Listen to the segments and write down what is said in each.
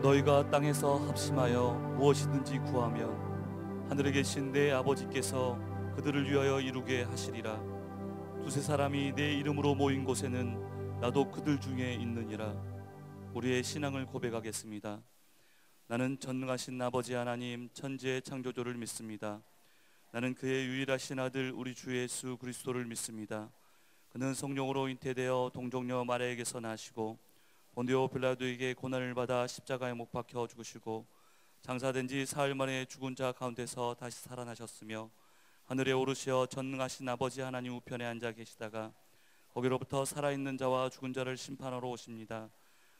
너희가 땅에서 합심하여 무엇이든지 구하면 하늘에 계신 내 아버지께서 그들을 위하여 이루게 하시리라. 두세 사람이 내 이름으로 모인 곳에는 나도 그들 중에 있느니라. 우리의 신앙을 고백하겠습니다. 나는 전능하신 아버지 하나님 천지의 창조주를 믿습니다. 나는 그의 유일하신 아들 우리 주 예수 그리스도를 믿습니다. 그는 성령으로 잉태되어 동정녀 마리아에게서 나시고 본디오 빌라도에게 고난을 받아 십자가에 못 박혀 죽으시고 장사된 지 사흘 만에 죽은 자 가운데서 다시 살아나셨으며 하늘에 오르시어 전능하신 아버지 하나님 우편에 앉아 계시다가 거기로부터 살아있는 자와 죽은 자를 심판하러 오십니다.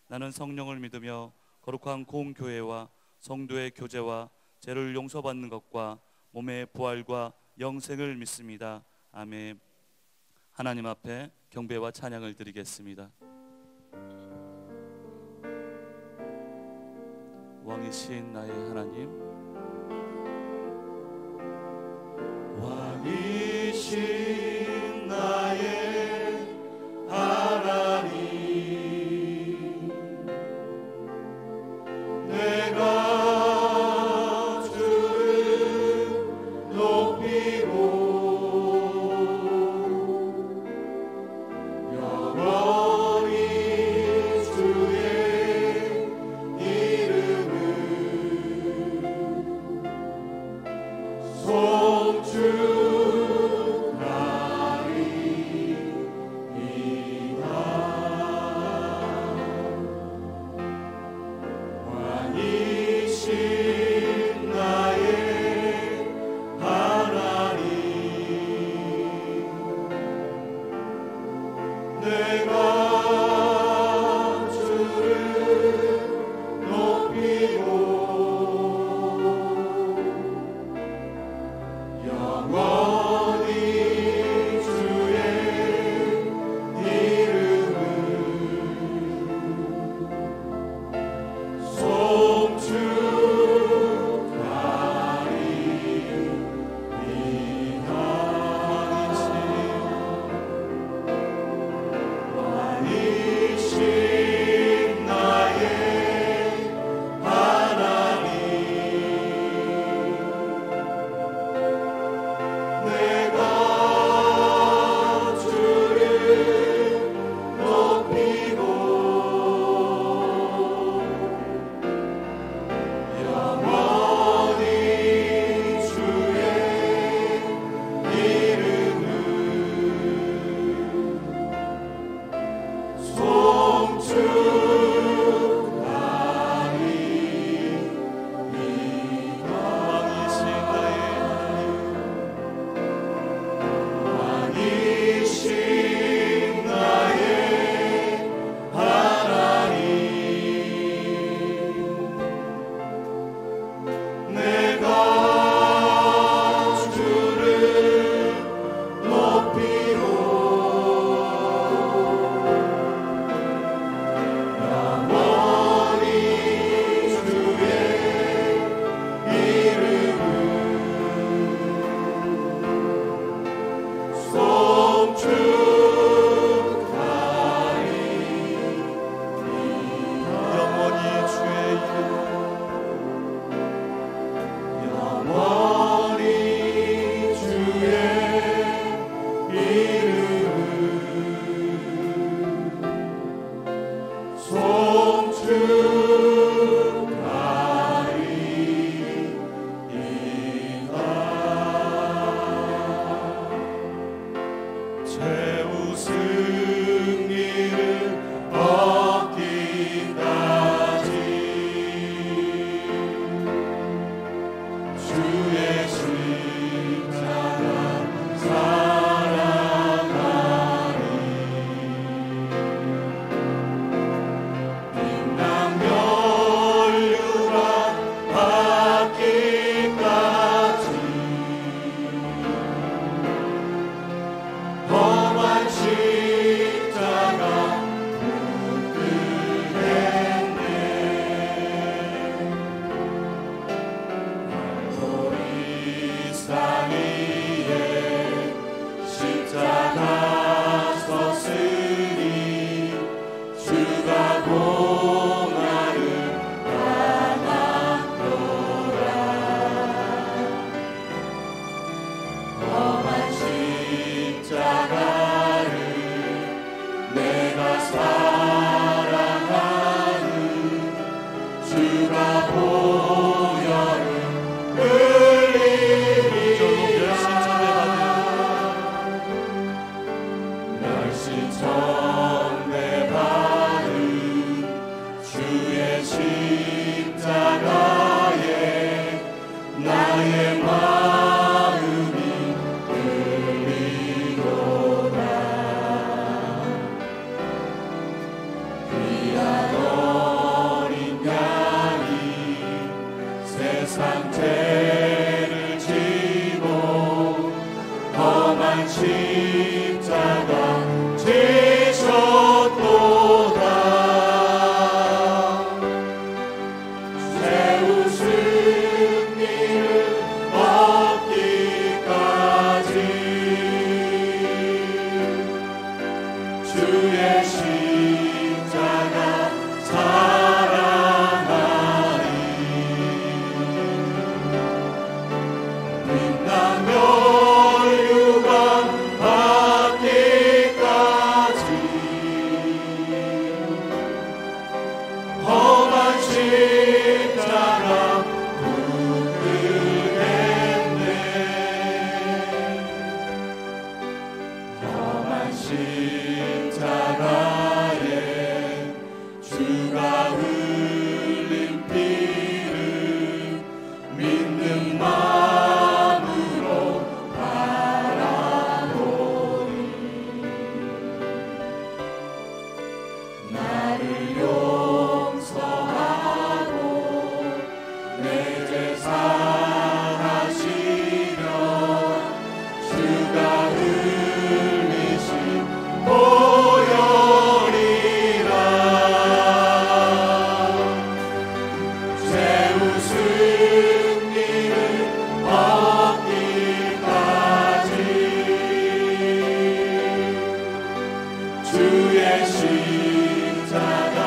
나는 성령을 믿으며 거룩한 공교회와 성도의 교제와 죄를 용서받는 것과 몸의 부활과 영생을 믿습니다. 아멘. 하나님 앞에 경배와 찬양을 드리겠습니다. 왕이신 나의 하나님, 왕이신 나의 하나님, 내가 주를 높이고 영원히 주의 이름을 귀한 어린 양이 세상 죄를 지고 험한 십자가 지셨도다. 죄 웃은 이를 얻기까지 주의 십자가 사랑하리. 빛나며 유감 받기까지 험한 십자가 붙들겠네. 험한 십자가에 주가 흘린 피를 믿는 마음으로 바라보니 나를 용서하고 내 죄 사하시려 주가 흘리신 보혈이라. 죄 웃은 이를 얻기까지 주의 십자가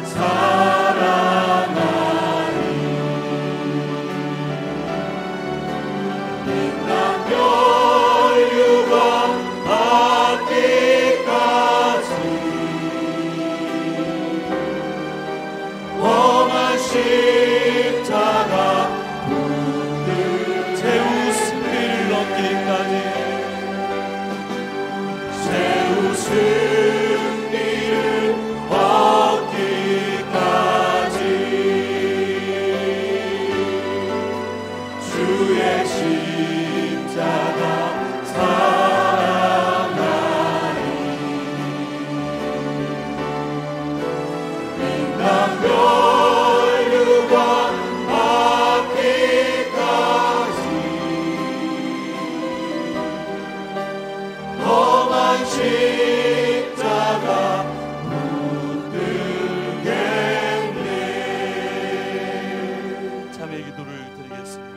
사랑하리. 빛나며 유감 받기까지 험한 십자가 붙들 죄 웃은 이를 얻기까지 죄 웃은 이를 얻기까지 주의 십자가 사랑하리. 빛나며 유감 받기까지 험한 십자가 붙들겠네. 참회 기도를 드리겠습니다.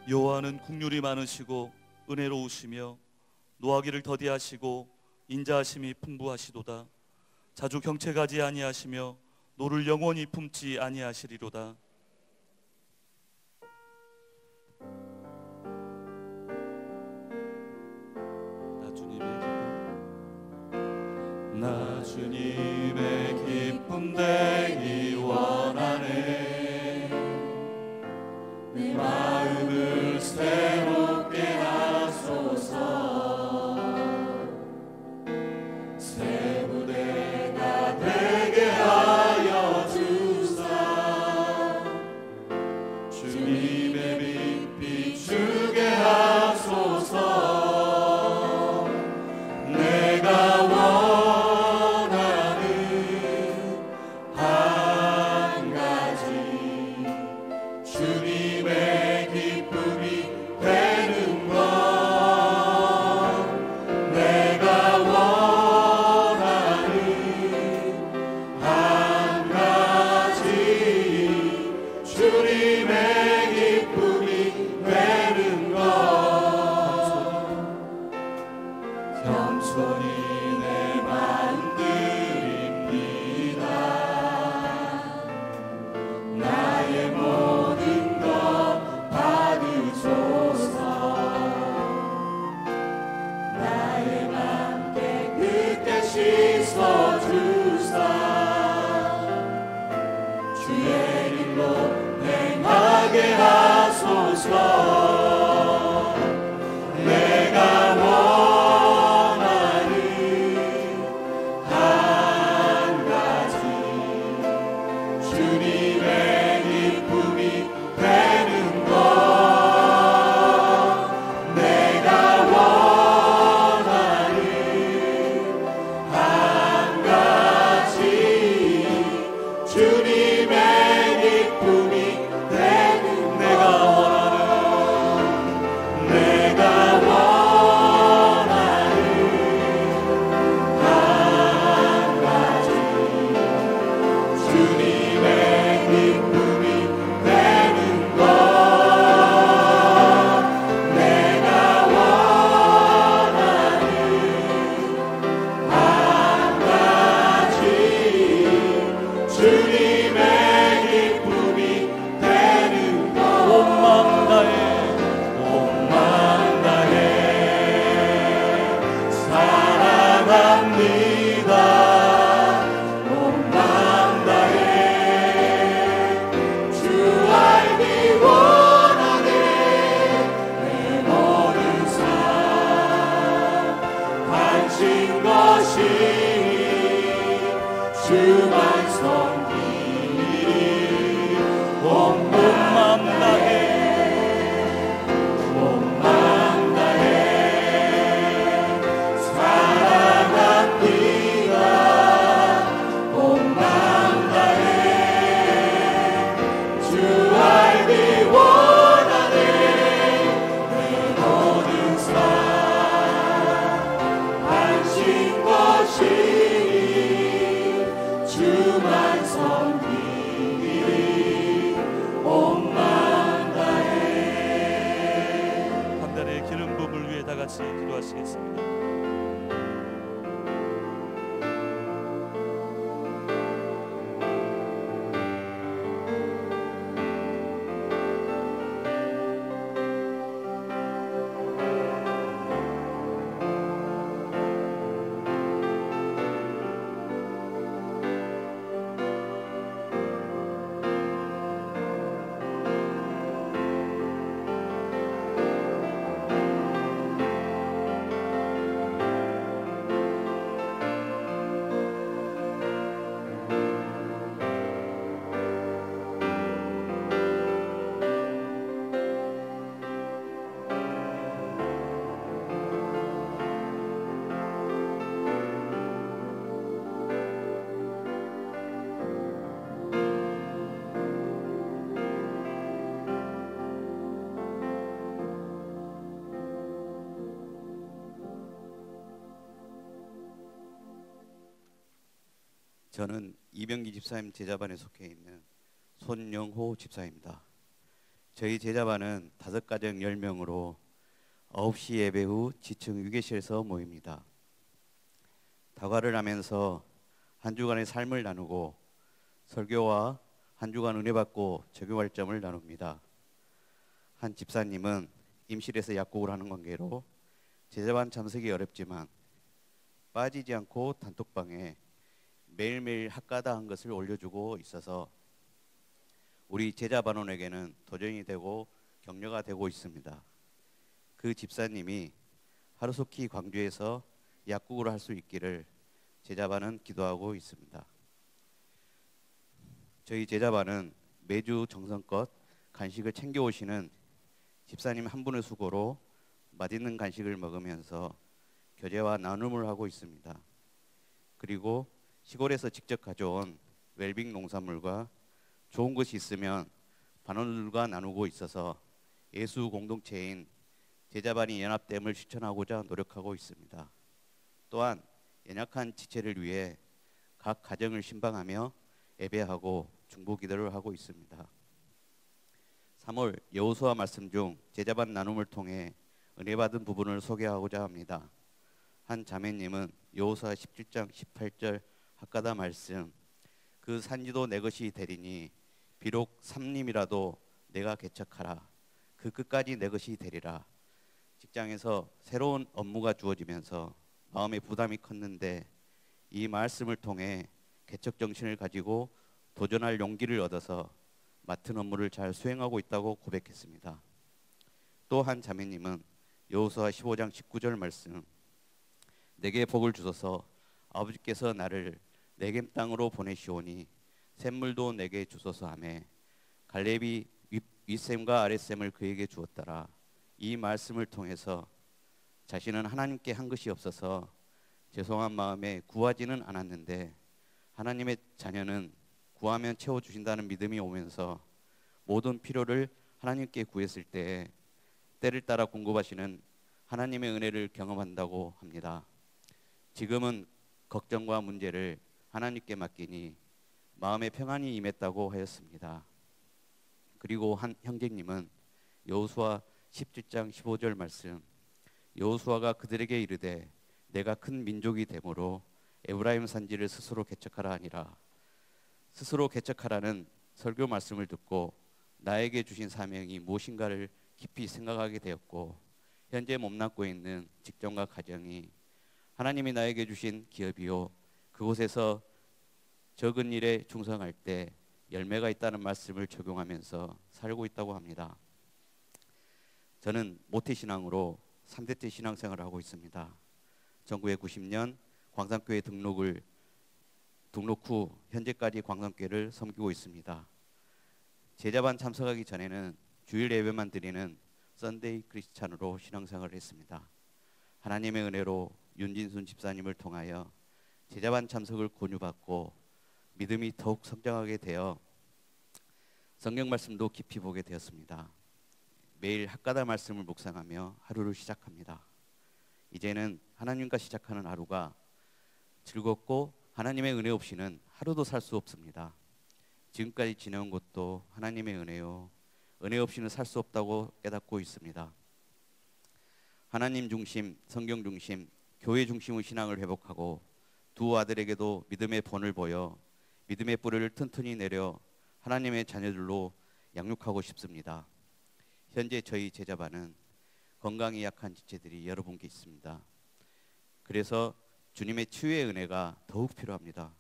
여호와는 국률이 많으시고 은혜로우시며 노하기를 더디하시고 인자하심이 풍부하시도다. 자주 경채가지 아니하시며 노를 영원히 품지 아니하시리로다. 나 주님의 기쁨 되기 원하네. 내 마음을 새롭게 하소서. 새 부대가 되게 하여 주사. 주님의 빛 비추게 하소서. 내가 원하는 한 가지 주님의 저는 이병기 집사님 제자반에 속해 있는 손영호 집사입니다. 저희 제자반은 5가정 10명으로 9시 예배 후 지층 위계실에서 모입니다. 다과를 하면서 한 주간의 삶을 나누고 설교와 한 주간 은혜 받고 적용할 점을 나눕니다. 한 집사님은 임실에서 약국을 하는 관계로 제자반 참석이 어렵지만 빠지지 않고 단톡방에 매일매일 학가다 한 것을 올려주고 있어서 우리 제자반원에게는 도전이 되고 격려가 되고 있습니다. 그 집사님이 하루속히 광주에서 약국을 할 수 있기를 제자반은 기도하고 있습니다. 저희 제자반은 매주 정성껏 간식을 챙겨오시는 집사님 한 분의 수고로 맛있는 간식을 먹으면서 교제와 나눔을 하고 있습니다. 그리고 시골에서 직접 가져온 웰빙 농산물과 좋은 것이 있으면 반원들과 나누고 있어서 예수 공동체인 제자반이 연합됨을 실천하고자 노력하고 있습니다. 또한 연약한 지체를 위해 각 가정을 신방하며 예배하고 중보기도를 하고 있습니다. 3월 여호수아 말씀 중 제자반 나눔을 통해 은혜 받은 부분을 소개하고자 합니다. 한 자매님은 여호수아 17장 18절 학가다 말씀, 그 산지도 내 것이 되리니 비록 삼림이라도 내가 개척하라. 그 끝까지 내 것이 되리라. 직장에서 새로운 업무가 주어지면서 마음의 부담이 컸는데 이 말씀을 통해 개척 정신을 가지고 도전할 용기를 얻어서 맡은 업무를 잘 수행하고 있다고 고백했습니다. 또 한 자매님은 여호수아 15장 19절 말씀, 내게 복을 주소서 아버지께서 나를 네겜 땅으로 보내시오니 샘물도 내게 주소서 하매 갈렙이 윗샘과 아랫샘을 그에게 주었더라. 이 말씀을 통해서 자신은 하나님께 한 것이 없어서 죄송한 마음에 구하지는 않았는데 하나님의 자녀는 구하면 채워주신다는 믿음이 오면서 모든 필요를 하나님께 구했을 때 때를 따라 공급하시는 하나님의 은혜를 경험한다고 합니다. 지금은 걱정과 문제를 하나님께 맡기니 마음의 평안이 임했다고 하였습니다. 그리고 한 형제님은 여호수아 17장 15절 말씀, 여호수아가 그들에게 이르되 내가 큰 민족이 되므로 에브라임 산지를 스스로 개척하라 하니라. 스스로 개척하라는 설교 말씀을 듣고 나에게 주신 사명이 무엇인가를 깊이 생각하게 되었고, 현재 몸담고 있는 직장과 가정이 하나님이 나에게 주신 기업이요 그곳에서 적은 일에 충성할 때 열매가 있다는 말씀을 적용하면서 살고 있다고 합니다. 저는 모태신앙으로 3대째 신앙생활을 하고 있습니다. 1990년 광산교회 등록 후 현재까지 광산교회를 섬기고 있습니다. 제자반 참석하기 전에는 주일 예배만 드리는 썬데이 크리스찬으로 신앙생활을 했습니다. 하나님의 은혜로 윤진순 집사님을 통하여 제자반 참석을 권유받고 믿음이 더욱 성장하게 되어 성경 말씀도 깊이 보게 되었습니다. 매일 학가다 말씀을 묵상하며 하루를 시작합니다. 이제는 하나님과 시작하는 하루가 즐겁고 하나님의 은혜 없이는 하루도 살 수 없습니다. 지금까지 지내온 것도 하나님의 은혜요 은혜 없이는 살 수 없다고 깨닫고 있습니다. 하나님 중심, 성경 중심, 교회 중심의 신앙을 회복하고 두 아들에게도 믿음의 본을 보여 믿음의 뿌리를 튼튼히 내려 하나님의 자녀들로 양육하고 싶습니다. 현재 저희 제자반은 건강이 약한 지체들이 여러 분께 있습니다. 그래서 주님의 치유의 은혜가 더욱 필요합니다.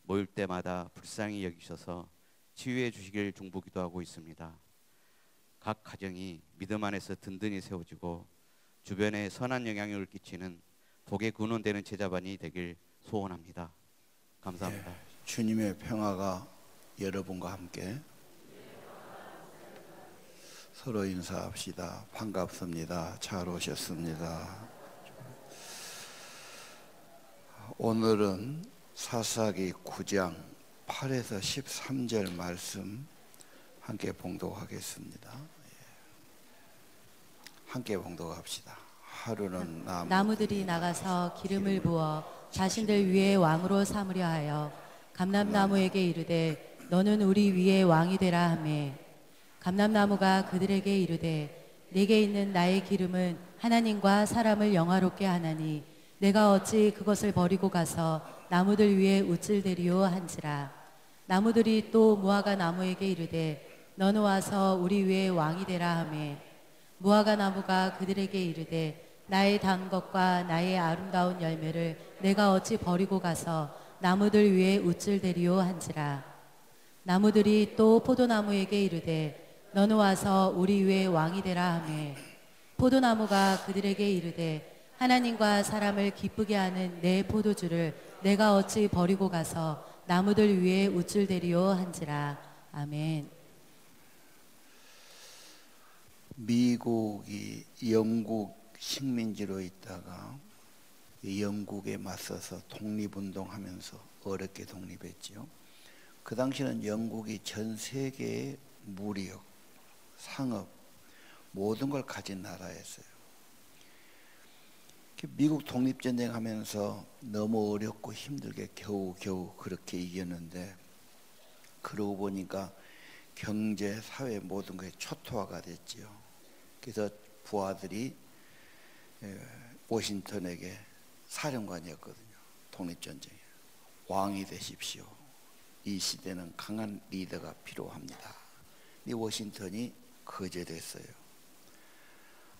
모일 때마다 불쌍히 여기셔서 치유해 주시길 중보기도하고 있습니다. 각 가정이 믿음 안에서 든든히 세워지고 주변에 선한 영향력을 끼치는 복의 근원되는 제자반이 되길 소원합니다. 감사합니다. 예, 주님의 평화가 여러분과 함께. 서로 인사합시다. 반갑습니다. 잘 오셨습니다. 오늘은 사사기 9장 8에서 13절 말씀 함께 봉독하겠습니다. 함께 봉독합시다. 하루는 나무들이 나가서 기름을 부어 자신들 위에 왕으로 삼으려 하여 감람나무에게 이르되 너는 우리 위에 왕이 되라 하매 감람나무가 그들에게 이르되 내게 있는 나의 기름은 하나님과 사람을 영화롭게 하나니 내가 어찌 그것을 버리고 가서 나무들 위에 우쭐대리오 한지라. 나무들이 또 무화과 나무에게 이르되 너는 와서 우리 위에 왕이 되라 하매 무화과 나무가 그들에게 이르되 나의 단 것과 나의 아름다운 열매를 내가 어찌 버리고 가서 나무들 위에 우쭐대리오 한지라. 나무들이 또 포도나무에게 이르되 너는 와서 우리 위에 왕이 되라 하매 포도나무가 그들에게 이르되 하나님과 사람을 기쁘게 하는 내 포도주를 내가 어찌 버리고 가서 나무들 위에 우쭐대리오 한지라. 아멘. 미국이 영국 식민지로 있다가 영국에 맞서서 독립운동하면서 어렵게 독립했지요. 그 당시는 영국이 전 세계의 무력, 상업 모든 걸 가진 나라였어요. 미국 독립전쟁 하면서 너무 어렵고 힘들게 겨우겨우 그렇게 이겼는데 그러고 보니까 경제, 사회 모든 것이 초토화가 됐지요. 그래서 부하들이 워싱턴에게 사령관이었거든요. 독립전쟁에. 왕이 되십시오. 이 시대는 강한 리더가 필요합니다. 이 워싱턴이 거절했어요.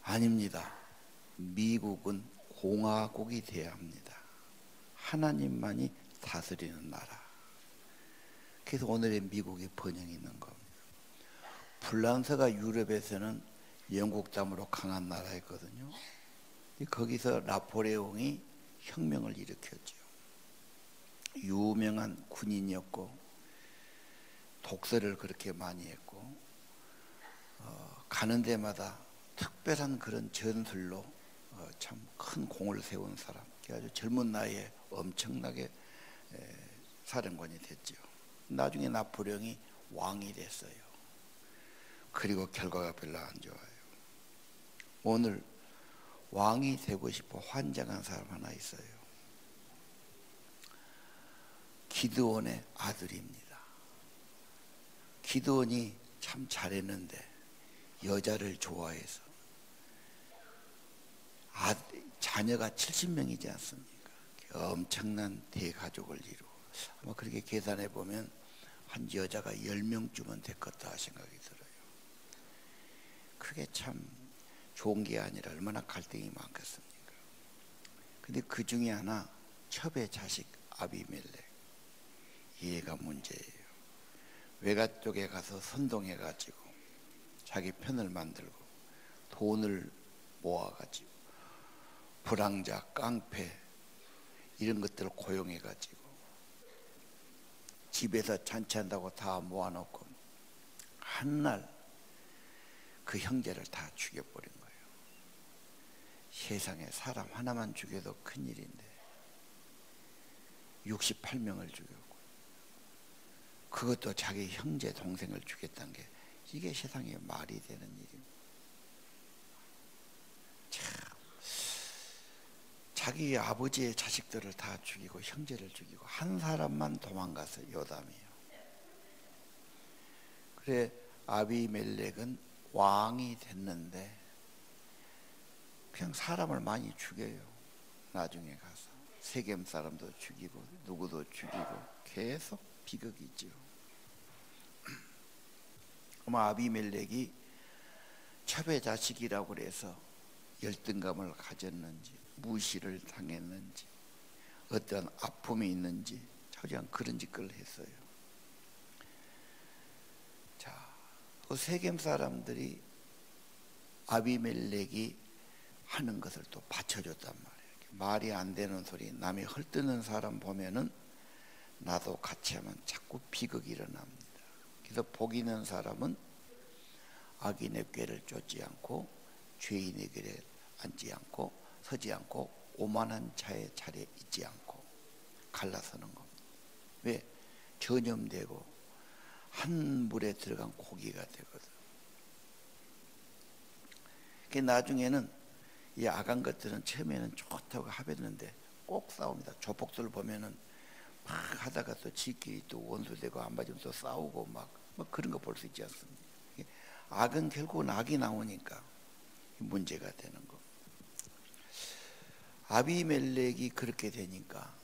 아닙니다. 미국은 공화국이 되어야 합니다. 하나님만이 다스리는 나라. 그래서 오늘의 미국의 번영이 있는 겁니다. 프랑스가 유럽에서는 영국 담으로 강한 나라였거든요. 거기서 나폴레옹이 혁명을 일으켰죠. 유명한 군인이었고 독서를 그렇게 많이 했고 가는 데마다 특별한 그런 전술로 참 큰 공을 세운 사람. 아주 젊은 나이에 엄청나게 사령관이 됐죠. 나중에 나폴레옹이 왕이 됐어요. 그리고 결과가 별로 안 좋아요. 오늘 왕이 되고 싶어 환장한 사람 하나 있어요. 기드온의 아들입니다. 기드온이 참 잘했는데 여자를 좋아해서 자녀가 70명이지 않습니까? 엄청난 대가족을 이루고 아마 그렇게 계산해 보면 한 여자가 10명쯤은 됐겠다 생각이 들어요. 그게 참 좋은 게 아니라 얼마나 갈등이 많겠습니까? 근데 그 중에 하나 첩의 자식 아비멜렉, 얘가 문제예요. 외가 쪽에 가서 선동해 가지고 자기 편을 만들고 돈을 모아 가지고 불황자, 깡패 이런 것들을 고용해 가지고 집에서 잔치한다고 다 모아놓고 한날 그 형제를 다 죽여버린 거예요. 세상에 사람 하나만 죽여도 큰일인데 68명을 죽였고 그것도 자기 형제 동생을 죽였다는 게 이게 세상에 말이 되는 일입니다. 참 자기 아버지의 자식들을 다 죽이고 형제를 죽이고 한 사람만 도망갔어요. 요담이요. 그래 아비멜렉은 왕이 됐는데 그냥 사람을 많이 죽여요. 나중에 가서 세겜 사람도 죽이고 누구도 죽이고 계속 비극이 있죠. 아마 아비멜렉이 첩의 자식이라고 그래서 열등감을 가졌는지 무시를 당했는지 어떤 아픔이 있는지 그냥 그런 짓을 했어요. 자, 그 세겜 사람들이 아비멜렉이 하는 것을 또 받쳐줬단 말이에요. 말이 안 되는 소리, 남이 헐뜯는 사람 보면은 나도 같이 하면 자꾸 비극이 일어납니다. 그래서 복 있는 사람은 악인의 꾀를 쫓지 않고 죄인의 길에 앉지 않고 서지 않고 오만한 자의 자리에 있지 않고 갈라서는 겁니다. 왜? 전염되고 한 물에 들어간 고기가 되거든. 그 나중에는 이 악한 것들은 처음에는 좋다고 합했는데 꼭 싸웁니다. 조폭들 보면은 막 하다가 또 지끼리 또 원수되고 안 맞으면 또 싸우고 막 그런 거 볼 수 있지 않습니까? 악은 결국은 악이 나오니까 문제가 되는 거. 아비멜렉이 그렇게 되니까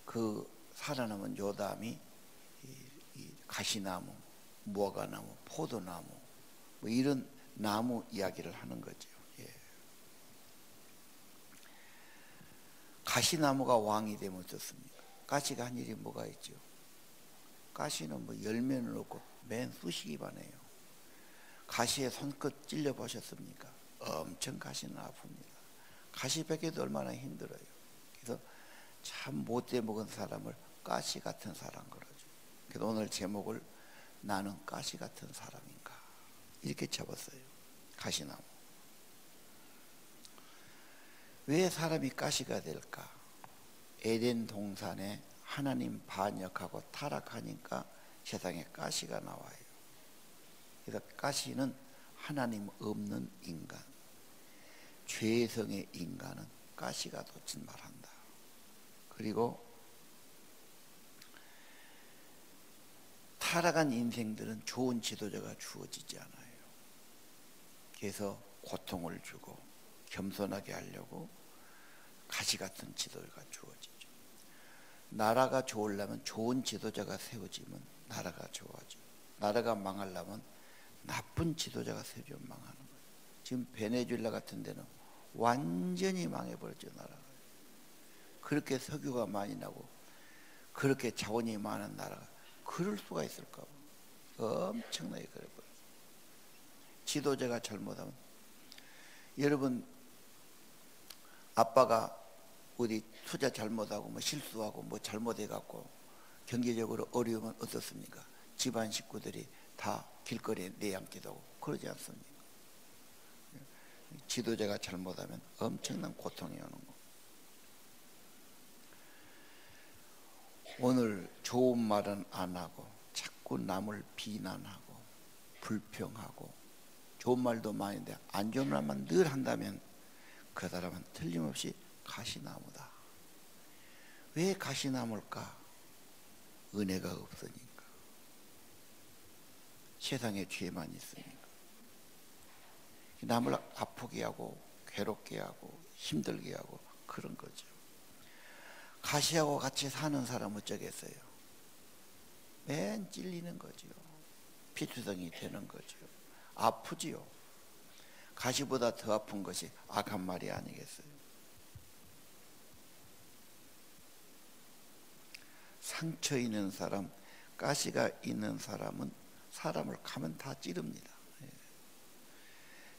그 살아남은 요담이 이 가시나무, 무화과나무, 포도나무 뭐 이런 나무 이야기를 하는 거죠. 예. 가시나무가 왕이 되면 어떻습니까? 가시가 한 일이 뭐가 있죠? 가시는 뭐 열매는 없고 맨 쑤시기만 해요. 가시에 손끝 찔려 보셨습니까? 엄청 가시는 아픕니다. 가시 베기도 얼마나 힘들어요. 그래서 참 못돼 먹은 사람을 가시 같은 사람 그러죠. 그래서 오늘 제목을 나는 가시 같은 사람인가 이렇게 잡았어요. 가시나무. 왜 사람이 가시가 될까? 에덴 동산에 하나님 반역하고 타락하니까 세상에 가시가 나와요. 그래서 가시는 하나님 없는 인간, 죄성의 인간은 가시가 돋친 말한다. 그리고 타락한 인생들은 좋은 지도자가 주어지지 않아요. 그래서 고통을 주고 겸손하게 하려고 가시 같은 지도자가 주어지죠. 나라가 좋으려면 좋은 지도자가 세워지면 나라가 좋아져. 나라가 망하려면 나쁜 지도자가 세워지면 망하는 거예요. 지금 베네수엘라 같은 데는 완전히 망해버렸죠. 나라가. 그렇게 석유가 많이 나고 그렇게 자원이 많은 나라가 그럴 수가 있을까? 엄청나게 그래버렸어요. 지도자가 잘못하면, 여러분 아빠가 어디 투자 잘못하고 뭐 실수하고 뭐 잘못해갖고 경제적으로 어려우면 어떻습니까? 집안 식구들이 다 길거리에 내앉기도 하고 그러지 않습니까? 지도자가 잘못하면 엄청난 고통이 오는 거. 오늘 좋은 말은 안 하고 자꾸 남을 비난하고 불평하고, 좋은 말도 많은데 안 좋은 말만 늘 한다면 그 사람은 틀림없이 가시나무다. 왜 가시나무일까? 은혜가 없으니까. 세상에 죄만 있으니까. 남을 아프게 하고 괴롭게 하고 힘들게 하고 그런 거죠. 가시하고 같이 사는 사람 어쩌겠어요? 맨 찔리는 거죠. 피투성이 되는 거죠. 아프지요. 가시보다 더 아픈 것이 악한 말이 아니겠어요? 상처 있는 사람, 가시가 있는 사람은 사람을 가면 다 찌릅니다.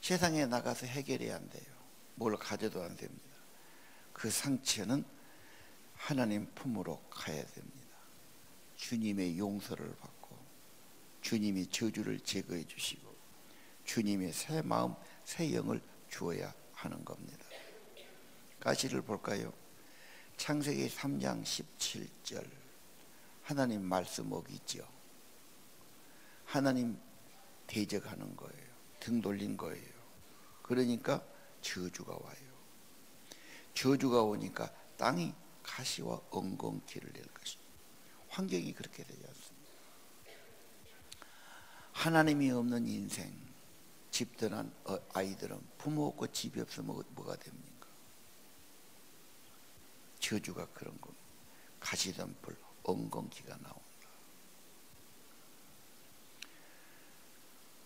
세상에 나가서 해결해야 안 돼요. 뭘 가져도 안 됩니다. 그 상처는 하나님 품으로 가야 됩니다. 주님의 용서를 받고 주님이 저주를 제거해 주시고 주님의 새 마음, 새 영을 주어야 하는 겁니다. 가시를 볼까요? 창세기 3장 17절 하나님 말씀 어기죠. 하나님 대적하는 거예요. 등 돌린 거예요. 그러니까 저주가 와요. 저주가 오니까 땅이 가시와 엉겅퀴를 낼 것입니다. 환경이 그렇게 되지 않습니다. 하나님이 없는 인생, 집 떠난 아이들은 부모 없고 집이 없으면 뭐가 됩니까? 저주가 그런 겁니다. 가시던 불, 엉겅퀴가 나온다.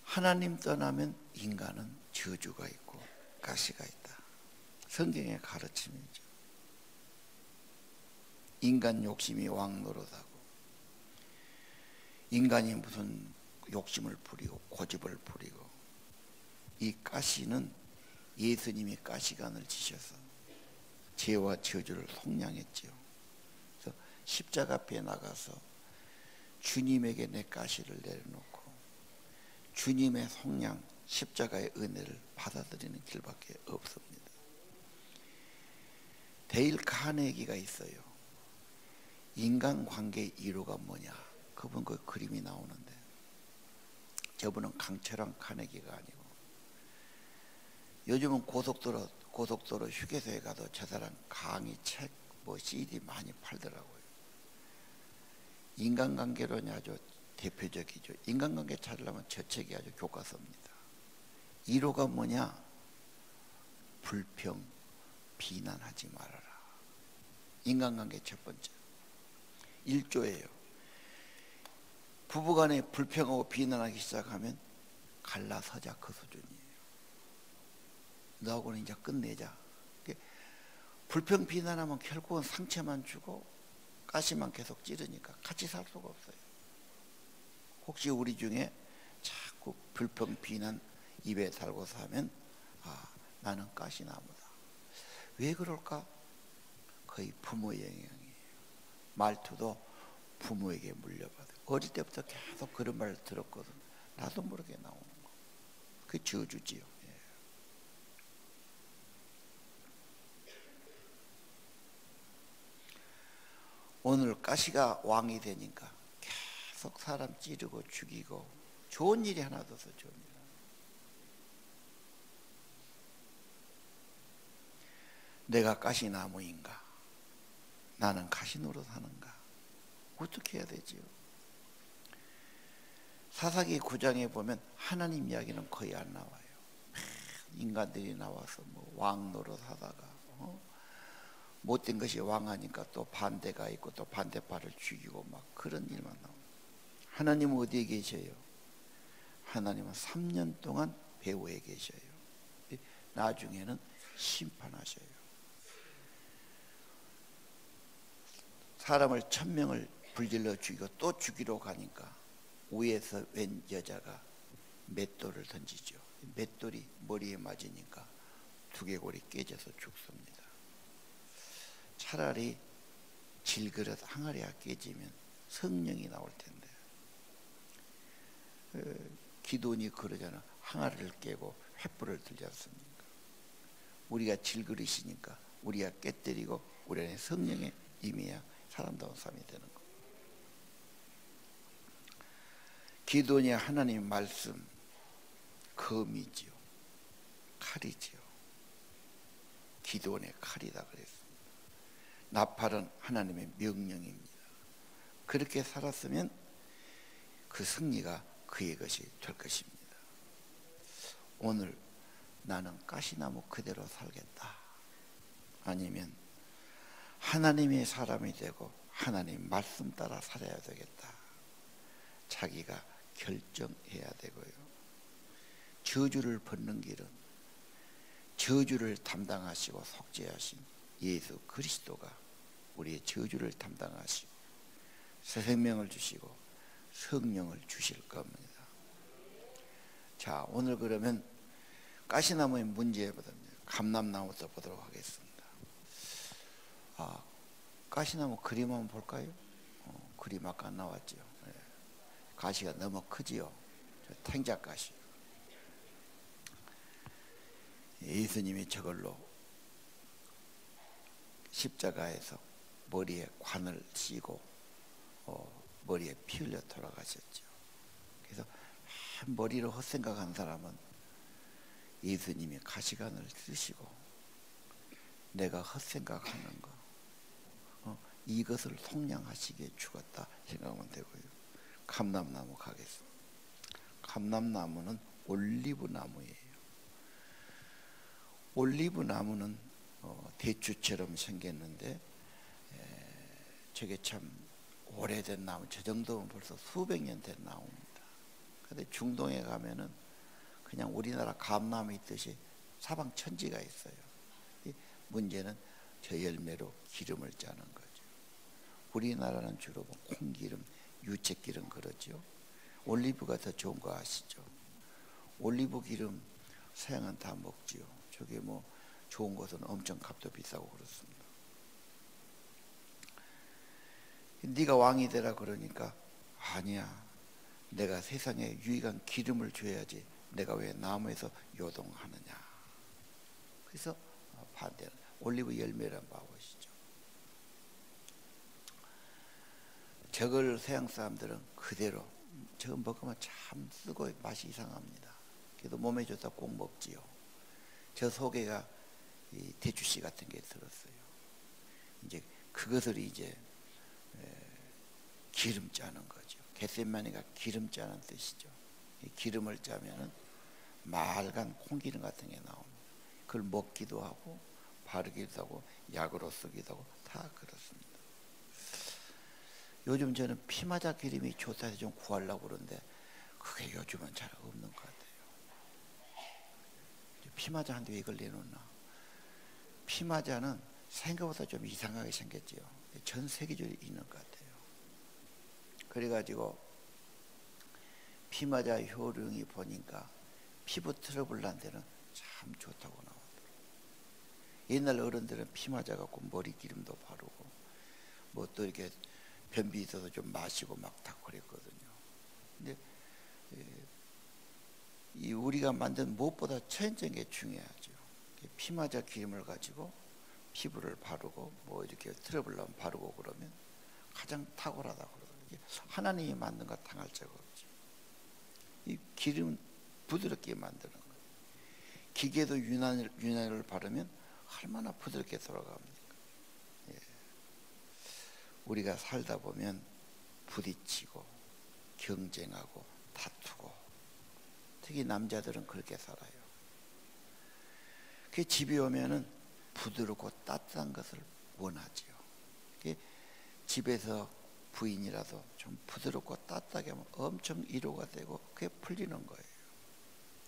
하나님 떠나면 인간은 저주가 있고 가시가 있다. 성경의 가르침이죠. 인간 욕심이 왕노릇하고 인간이 무슨 욕심을 부리고 고집을 부리고, 이 가시는 예수님이 가시관을 지셔서 죄와 저주를 속량했지요. 그래서 십자가 앞에 나가서 주님에게 내 가시를 내려놓고 주님의 속량, 십자가의 은혜를 받아들이는 길밖에 없습니다. 데일 카네기가 있어요. 인간관계의 1호가 뭐냐? 그분 그 그림이 나오는데, 저분은 강철한 카네기가 아니고, 요즘은 고속도로 휴게소에 가도 저 사람 강의, 책, 뭐 CD 많이 팔더라고요. 인간관계론이 아주 대표적이죠. 인간관계 찾으려면 저 책이 아주 교과서입니다. 1호가 뭐냐? 불평, 비난하지 말아라. 인간관계 첫 번째. 1조예요. 부부간에 불평하고 비난하기 시작하면 갈라서자 그 수준이에요. 너하고는 이제 끝내자. 불평 비난하면 결국은 상처만 주고 가시만 계속 찌르니까 같이 살 수가 없어요. 혹시 우리 중에 자꾸 불평 비난 입에 달고 사면 나는 가시나무다. 왜 그럴까? 거의 부모의 영향이에요. 말투도 부모에게 물려받아요. 어릴 때부터 계속 그런 말을 들었거든. 나도 모르게 나오는 거. 그 저주지요. 예. 오늘 가시가 왕이 되니까 계속 사람 찌르고 죽이고 좋은 일이 하나도 없어. 좋은 일. 내가 가시나무인가? 나는 가시노릇 하는가? 어떻게 해야 되지요? 사사기 9장에 보면 하나님 이야기는 거의 안 나와요. 인간들이 나와서 뭐 왕 노릇 하다가 못된 것이 왕하니까 또 반대가 있고 또 반대파를 죽이고 막 그런 일만 나옵니다. 하나님은 어디에 계셔요? 하나님은 3년 동안 배후에 계셔요. 나중에는 심판하셔요. 사람을 1000명을 불질러 죽이고 또 죽이러 가니까 위에서 웬 여자가 맷돌을 던지죠. 맷돌이 머리에 맞으니까 두개골이 깨져서 죽습니다. 차라리 질그릇 항아리가 깨지면 성령이 나올 텐데, 기도원이 그러잖아. 항아리를 깨고 횃불을 들지 않습니까? 우리가 질그릇이니까 우리가 깨뜨리고 우리 안에 성령의 임해야 사람다운 삶이 되는 거. 기도원이 하나님의 말씀, 검이지요, 칼이지요. 기도원의 칼이다 그랬습니다. 나팔은 하나님의 명령입니다. 그렇게 살았으면 그 승리가 그의 것이 될 것입니다. 오늘 나는 가시나무 그대로 살겠다, 아니면 하나님의 사람이 되고 하나님 말씀 따라 살아야 되겠다, 자기가 결정해야 되고요. 저주를 벗는 길은 저주를 담당하시고 속죄하신 예수 그리스도가 우리의 저주를 담당하시고 새 생명을 주시고 성령을 주실 겁니다. 자, 오늘 그러면 가시나무의 문제보다는 감람나무부터 보도록 하겠습니다. 가시나무 그림 한번 볼까요? 그림 아까 나왔죠. 네. 가시가 너무 크지요. 탱자가시. 예수님이 저걸로 십자가에서 머리에 관을 씌고 머리에 피 흘려 돌아가셨죠. 그래서 머리를 헛생각한 사람은 예수님이 가시관을 쓰시고 내가 헛생각하는 거 이것을 속량하시기에 죽었다 생각하면 되고요. 감람나무 가겠습니다. 감람나무는 올리브나무예요. 올리브나무는 대추처럼 생겼는데 저게 참 오래된 나무, 저 정도면 벌써 수백 년 된 나무입니다. 그런데 중동에 가면은 그냥 우리나라 감나무 있듯이 사방 천지가 있어요. 문제는 저 열매로 기름을 짜는 거죠. 우리나라는 주로 콩기름, 유채기름 그러죠. 올리브가 더 좋은 거 아시죠? 올리브 기름 서양은 다 먹지요. 저게 뭐 좋은 것은 엄청 값도 비싸고 그렇습니다. 네가 왕이 되라 그러니까 아니야, 내가 세상에 유익한 기름을 줘야지 내가 왜 나무에서 요동하느냐. 그래서 반대는 올리브 열매를 봐보시죠. 저걸 서양 사람들은 그대로 저거 먹으면 참 쓰고 맛이 이상합니다. 그래도 몸에 좋다 꼭 먹지요. 저 속에가 이 대추씨 같은 게 들었어요. 이제 그것을 이제 기름 짜는 거죠. 겟세마네가 기름 짜는 뜻이죠. 이 기름을 짜면은 맑은 콩기름 같은 게 나옵니다. 그걸 먹기도 하고 바르기도 하고 약으로 쓰기도 하고 다 그렇습니다. 요즘 저는 피마자 기름이 좋다 해서 좀 구하려고 그러는데 그게 요즘은 잘 없는 것 같아요. 피마자 한데 왜 이걸 내놓나? 피마자는 생각보다 좀 이상하게 생겼지요. 전 세계적으로 있는 것 같아요. 그래가지고 피마자 효능이 보니까 피부 트러블 난 데는 참 좋다고 나오더라고요. 옛날 어른들은 피마자 갖고 머리 기름도 바르고 뭐 또 이렇게 변비 있어서 좀 마시고 막 다 그랬거든요. 근데 이 우리가 만든 무엇보다 천연적인 게 중요하죠. 피마자 기름을 가지고 피부를 바르고 뭐 이렇게 트러블 나면 바르고 그러면 가장 탁월하다 그러더라고요. 하나님이 만든 거 당할 자가 없죠. 이 기름은 부드럽게 만드는 거예요. 기계도 유난을 바르면 얼마나 부드럽게 돌아갑니까? 예. 우리가 살다 보면 부딪히고 경쟁하고 다투고 특히 남자들은 그렇게 살아요. 그 집에 오면은 부드럽고 따뜻한 것을 원하지요. 집에서 부인이라도 좀 부드럽고 따뜻하게 하면 엄청 위로가 되고 그게 풀리는 거예요.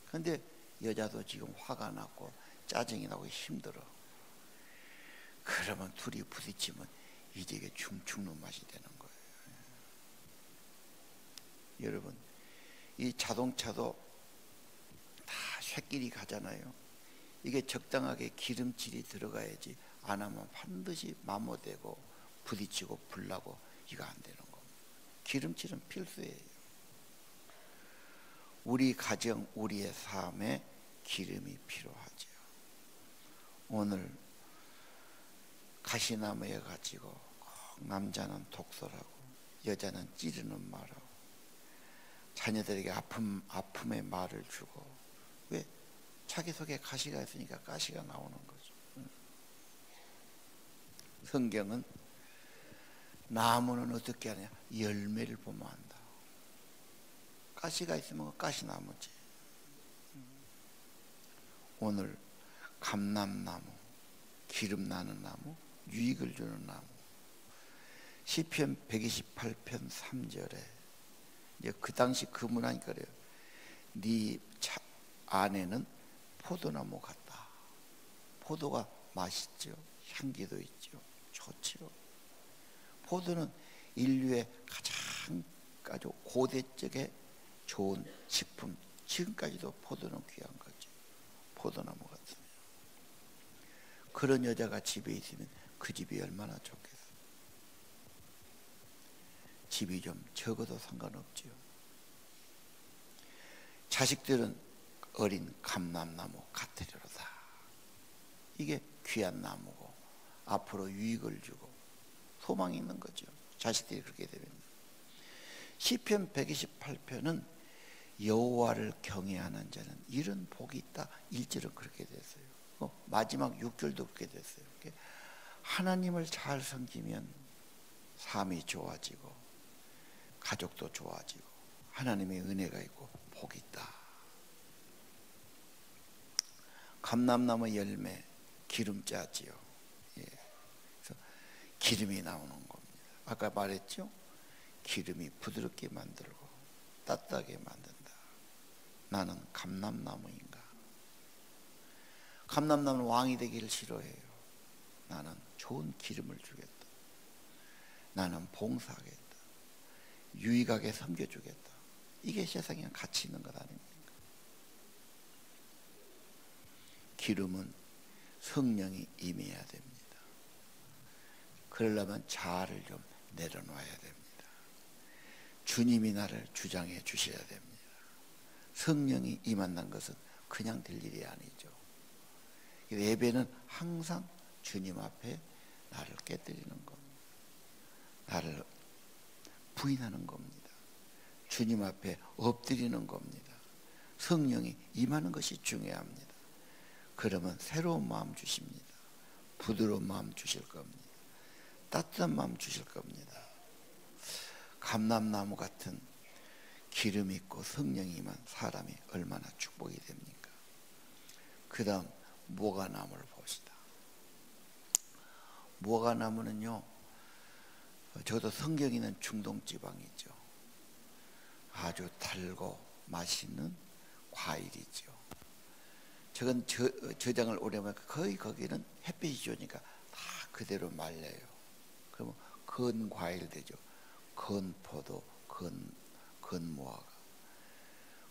그런데 여자도 지금 화가 났고 짜증이 나고 힘들어. 그러면 둘이 부딪히면 이제 이게 죽는 맛이 되는 거예요. 여러분, 이 자동차도 다 새끼리 가잖아요. 이게 적당하게 기름칠이 들어가야지, 안 하면 반드시 마모되고 부딪히고 불나고 이거 안 되는 겁니다. 기름칠은 필수예요. 우리 가정, 우리의 삶에 기름이 필요하죠. 오늘 가시나무에 가지고 남자는 독설하고 여자는 찌르는 말하고 자녀들에게 아픔의 말을 주고, 왜? 자기 속에 가시가 있으니까 가시가 나오는 거죠. 성경은 나무는 어떻게 하냐? 열매를 보면 한다. 가시가 있으면 가시 나무지. 오늘 감람나무, 기름 나는 나무, 유익을 주는 나무. 시편 128편 3절에 이제 그 당시 그 문화니까 그래요. 네 안에는 포도나무 같다. 포도가 맛있죠. 향기도 있죠. 좋죠. 포도는 인류의 가장 아주 고대적에 좋은 식품. 지금까지도 포도는 귀한 거죠. 포도나무 같으면. 그런 여자가 집에 있으면 그 집이 얼마나 좋겠어요. 집이 좀 적어도 상관없지요. 자식들은 어린 감람나무 같으리로다. 이게 귀한 나무고 앞으로 유익을 주고 소망이 있는 거죠. 자식들이 그렇게 되면. 시편 128편은 여호와를 경외하는 자는 이런 복이 있다. 1절은 그렇게 됐어요. 마지막 6절도 그렇게 됐어요. 하나님을 잘 섬기면 삶이 좋아지고 가족도 좋아지고 하나님의 은혜가 있고 복이 있다. 감람나무 열매 기름자지요. 예. 그래서 기름이 나오는 겁니다. 아까 말했죠? 기름이 부드럽게 만들고 따뜻하게 만든다. 나는 감람나무인가? 감람나무는 왕이 되기를 싫어해요. 나는 좋은 기름을 주겠다. 나는 봉사하겠다. 유익하게 섬겨주겠다. 이게 세상에 가치 있는 것 아닙니까? 기름은 성령이 임해야 됩니다. 그러려면 자아를 좀 내려놔야 됩니다. 주님이 나를 주장해 주셔야 됩니다. 성령이 임한다는 것은 그냥 될 일이 아니죠. 예배는 항상 주님 앞에 나를 깨뜨리는 겁니다. 나를 부인하는 겁니다. 주님 앞에 엎드리는 겁니다. 성령이 임하는 것이 중요합니다. 그러면 새로운 마음 주십니다. 부드러운 마음 주실 겁니다. 따뜻한 마음 주실 겁니다. 감람나무 같은 기름 있고 성령이 임한 사람이 얼마나 축복이 됩니까? 그 다음 무화과나무를 봅시다. 무화과나무는요, 저도 성경에 있는 중동지방이죠. 아주 달고 맛있는 과일이죠. 저건 저장을 오래 하면 거의 거기는 햇빛이 좋으니까 다 그대로 말려요. 그러면 건 과일 되죠. 건 포도, 건 무화과.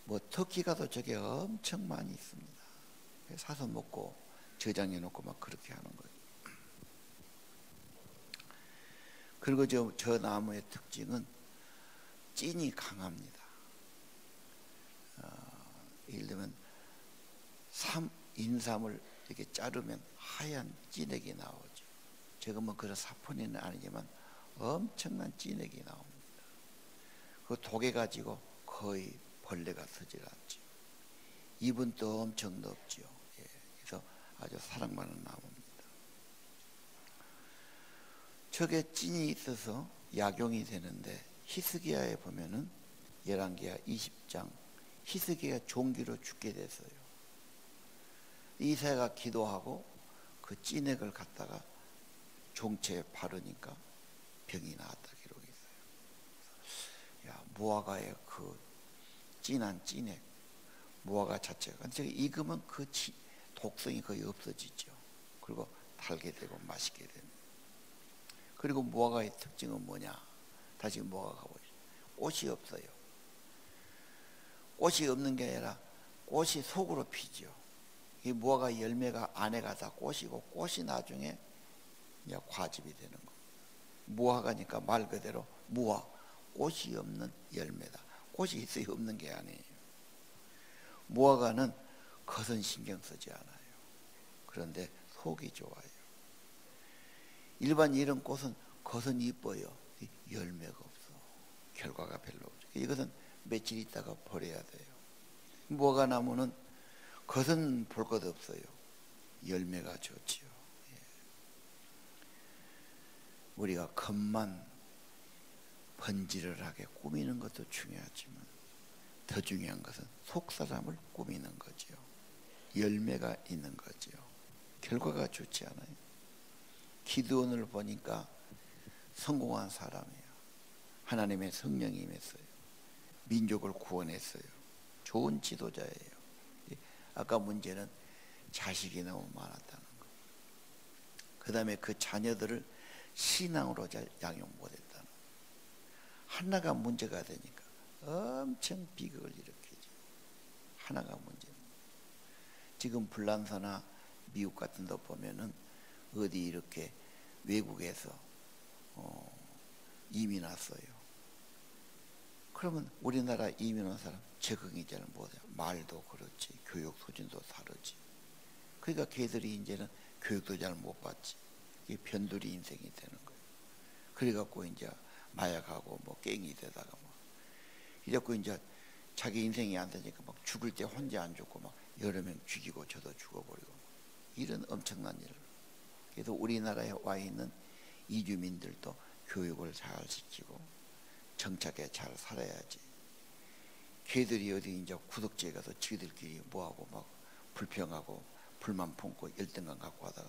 뭐 터키 가도 저게 엄청 많이 있습니다. 사서 먹고 저장해 놓고 막 그렇게 하는 거예요. 그리고 저 나무의 특징은 찐이 강합니다. 예를 들면 인삼을 이렇게 자르면 하얀 찐액이 나오죠. 지금은 그런 사포닌은 아니지만 엄청난 찐액이 나옵니다. 그 독에 가지고 거의 벌레가 서질 않죠. 잎은 또 엄청 넓죠. 예, 그래서 아주 사랑받는 나무입니다. 저게 찐이 있어서 약용이 되는데 히스기야에 보면은 열왕기하 20장 히스기야가 종기로 죽게 됐어요. 이사야가 기도하고 그 찐액을 갖다가 종체에 바르니까 병이 나았다 기록이 있어요. 야, 무화과의 그 진한 찐액, 무화과 자체가 익으면 그 독성이 거의 없어지죠. 그리고 달게 되고 맛있게 됩니다. 그리고 무화과의 특징은 뭐냐? 다시 무화과 가보시죠. 꽃이 없어요. 꽃이 없는 게 아니라 꽃이 속으로 피죠. 이 무화과 열매가 안에가 다 꽃이고 꽃이 나중에 이제 과즙이 되는 거. 무화과니까 말 그대로 무화, 꽃이 없는 열매다. 꽃이 있어야 없는 게 아니에요. 무화과는 겉은 신경 쓰지 않아요. 그런데 속이 좋아요. 일반 이런 꽃은 겉은 이뻐요. 열매가 없어. 결과가 별로 없죠. 이것은 며칠 있다가 버려야 돼요. 무화과 나무는 겉은 볼 것 없어요. 열매가 좋지요. 예. 우리가 겉만 번지르르하게 꾸미는 것도 중요하지만 더 중요한 것은 속 사람을 꾸미는 거죠. 열매가 있는 거죠. 결과가 좋지 않아요. 기드온을 보니까 성공한 사람이에요. 하나님의 성령이 임했어요. 민족을 구원했어요. 좋은 지도자예요. 아까 문제는 자식이 너무 많았다는 거. 그 다음에 그 자녀들을 신앙으로 잘 양육 못했다는 거. 하나가 문제가 되니까 엄청 비극을 일으키죠. 하나가 문제입니다. 지금 불란서나 미국 같은 데 보면은 어디 이렇게 외국에서 이민 왔어요. 그러면 우리나라 이민 온 사람 적응이 잘 못해요. 말도 그렇지, 교육 수준도 다르지. 그러니까 걔들이 이제는 교육도 잘 못 받지. 이게 변두리 인생이 되는 거예요. 그래갖고 이제 마약하고 뭐 깽이 되다가 뭐 이래갖고 이제 자기 인생이 안 되니까 막 죽을 때 혼자 안 죽고 막 여러 명 죽이고 저도 죽어버리고 이런 엄청난 일을. 그래서 우리나라에 와 있는 이주민들도 교육을 잘 시키고 정착에 잘 살아야지. 걔들이 어디 이제 구덕지에 가서 지들끼리 뭐하고 막 불평하고 불만 품고 열등감 갖고 하다가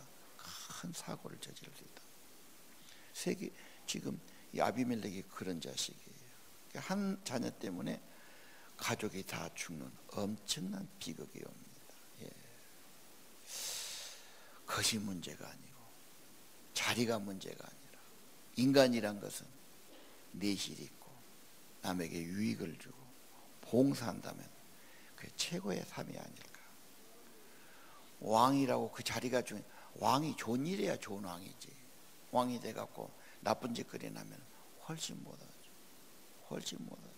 큰 사고를 저지를 수 있다. 세계 지금 이 아비멜렉이 그런 자식이에요. 한 자녀 때문에 가족이 다 죽는 엄청난 비극이 옵니다. 예. 것이 문제가 아니고 자리가 문제가 아니라 인간이란 것은 내실이 있고 남에게 유익을 주고 봉사한다면 그게 최고의 삶이 아닐까. 왕이라고 그 자리가 중요해. 왕이 좋은 일이야 좋은 왕이지. 왕이 돼갖고 나쁜 짓거리 나면 훨씬 못하죠. 훨씬 못하죠.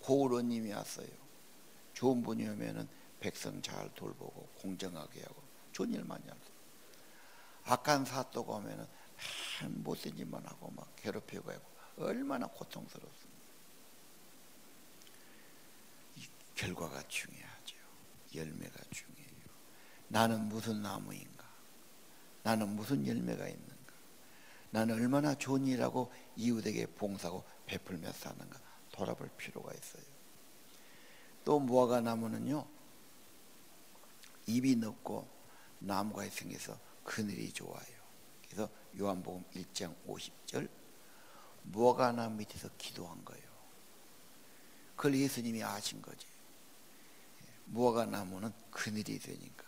고을원님이 왔어요. 좋은 분이 오면은 백성 잘 돌보고 공정하게 하고 좋은 일 많이 하죠. 악한 사또가 오면은 못된 짓만 하고 막 괴롭히고 하고 얼마나 고통스럽습니다. 이 결과가 중요하죠. 열매가 중요해요. 나는 무슨 나무인가? 나는 무슨 열매가 있는가? 나는 얼마나 좋은 일하고 이웃에게 봉사하고 베풀며 사는가? 돌아볼 필요가 있어요. 또 무화과 나무는요, 잎이 넓고 나무가 생겨서 그늘이 좋아요. 그래서 요한복음 1장 50절 무화과 나무 밑에서 기도한 거예요. 그걸 예수님이 아신 거지. 무화과 나무는 그늘이 되니까.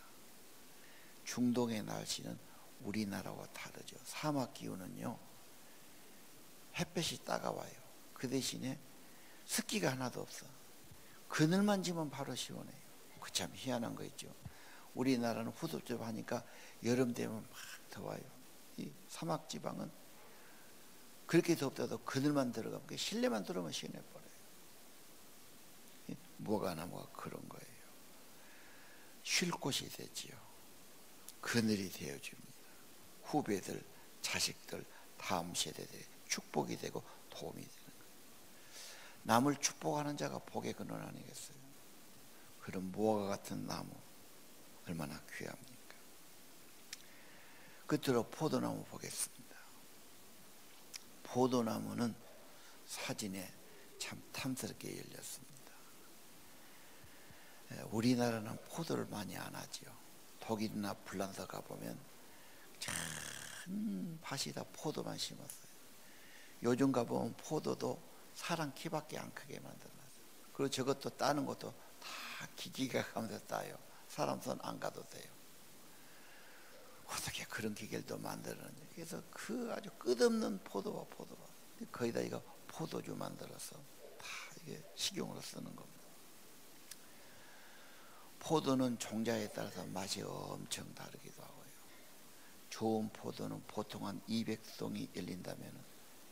중동의 날씨는 우리나라와 다르죠. 사막 기후는요, 햇볕이 따가워요. 그 대신에 습기가 하나도 없어. 그늘만 지면 바로 시원해요. 그 참 희한한 거 있죠. 우리나라는 후덥습하니까 여름 되면 막 더워요. 이 사막 지방은 그렇게 덥다도 그늘만 들어가면 실내만 들어오면 시원해버려요. 무화과 나무가 그런 거예요. 쉴 곳이 되지요. 그늘이 되어줍니다. 후배들, 자식들, 다음 세대들의 축복이 되고 도움이 되는 거예요. 남을 축복하는 자가 복의 근원 아니겠어요? 그런 무화과 같은 나무 얼마나 귀합니까? 끝으로 포도나무 보겠습니다. 포도나무는 사진에 참 탐스럽게 열렸습니다. 우리나라는 포도를 많이 안 하죠. 독일이나 불란서 가보면 참 밭이 다 포도만 심었어요. 요즘 가보면 포도도 사람 키밖에 안 크게 만들어놨어요. 그리고 저것도 따는 것도 다 기기가 가면서 따요. 사람 손 안 가도 돼요. 어떻게 그런 기계를 만들었는지. 그래서 그 아주 끝없는 포도와 거의 다 이거 포도주 만들어서 다 이게 식용으로 쓰는 겁니다. 포도는 종자에 따라서 맛이 엄청 다르기도 하고요. 좋은 포도는 보통 한 200송이 열린다면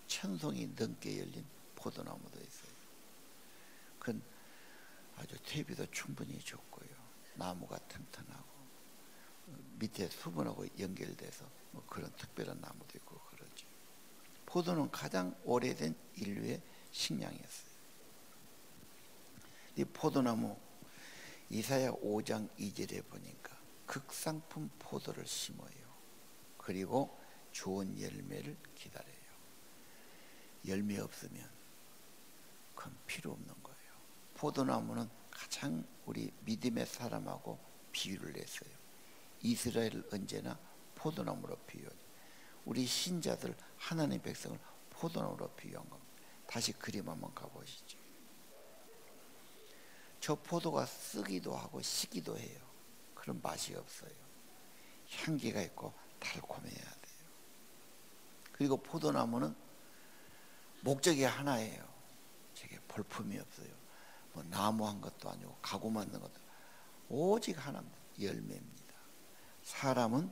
1000송이 넘게 열린 포도나무도 있어요. 그건 아주 퇴비도 충분히 좋고요. 나무가 튼튼하고 밑에 수분하고 연결돼서 뭐 그런 특별한 나무도 있고 그러죠. 포도는 가장 오래된 인류의 식량이었어요. 이 포도나무 이사야 5장 2절에 보니까 극상품 포도를 심어요. 그리고 좋은 열매를 기다려요. 열매 없으면 그건 필요 없는 거예요. 포도나무는 가장 우리 믿음의 사람하고 비유를 했어요. 이스라엘을 언제나 포도나무로 비유해요. 우리 신자들 하나님의 백성을 포도나무로 비유한 겁니다. 다시 그림 한번 가보시죠. 저 포도가 쓰기도 하고 시기도 해요. 그런 맛이 없어요. 향기가 있고 달콤해야 돼요. 그리고 포도나무는 목적이 하나예요. 저게 볼품이 없어요. 뭐 나무 한 것도 아니고 가구 만든 것도 오직 하나입니다. 열매입니다. 사람은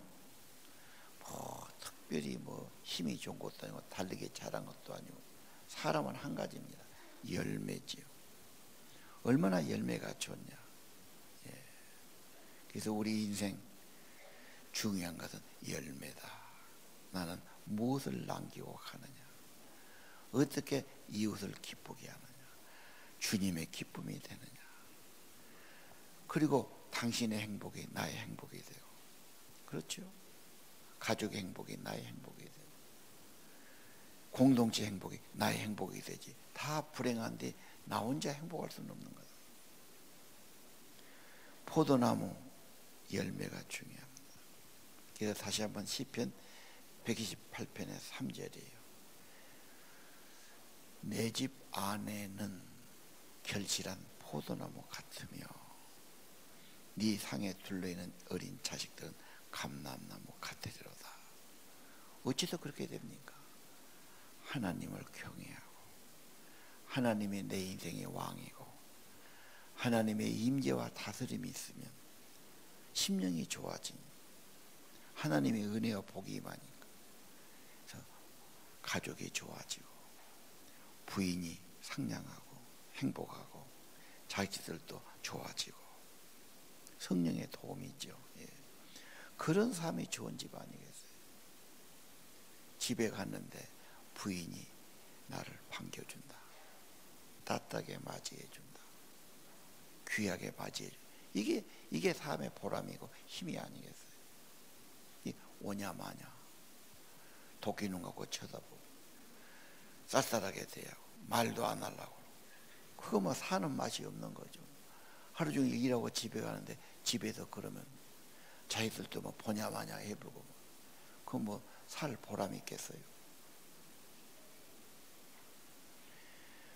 뭐 특별히 뭐 힘이 좋은 것도 아니고 달리기 잘한 것도 아니고 사람은 한 가지입니다. 열매지요. 얼마나 열매가 좋냐. 예. 그래서 우리 인생 중요한 것은 열매다. 나는 무엇을 남기고 가느냐. 어떻게 이웃을 기쁘게 하느냐. 주님의 기쁨이 되느냐. 그리고 당신의 행복이 나의 행복이 되고, 그렇죠? 가족의 행복이 나의 행복이 되고, 공동체 행복이 나의 행복이 되지. 다 불행한데 나 혼자 행복할 수는 없는 거예요. 포도나무 열매가 중요합니다. 그래서 다시 한번 시편 128편의 3절이에요. 내 집 안에는 결실한 포도나무 같으며 네 상에 둘러있는 어린 자식들은 감람나무 같으리로다. 어째서 그렇게 됩니까? 하나님을 경외하고 하나님이 내 인생의 왕이고 하나님의 임재와 다스림이 있으면 심령이 좋아지니 하나님의 은혜와 복이 임하니까 그래서 가족이 좋아지고 부인이 상냥하고 행복하고 자식들도 좋아지고 성령의 도움이 있죠. 예. 그런 삶이 좋은 집 아니겠어요? 집에 갔는데 부인이 나를 반겨준다. 따뜻하게 맞이해준다. 귀하게 맞이해준다. 이게 삶의 보람이고 힘이 아니겠어요? 오냐 마냐 도끼 눈 갖고 쳐다보고 쌀쌀하게 대하고 말도 안 하려고 그거 뭐 사는 맛이 없는 거죠. 하루 종일 일하고 집에 가는데 집에서 그러면 자기들도 뭐 보냐 마냐 해보고 그거 뭐 살 보람이 있겠어요?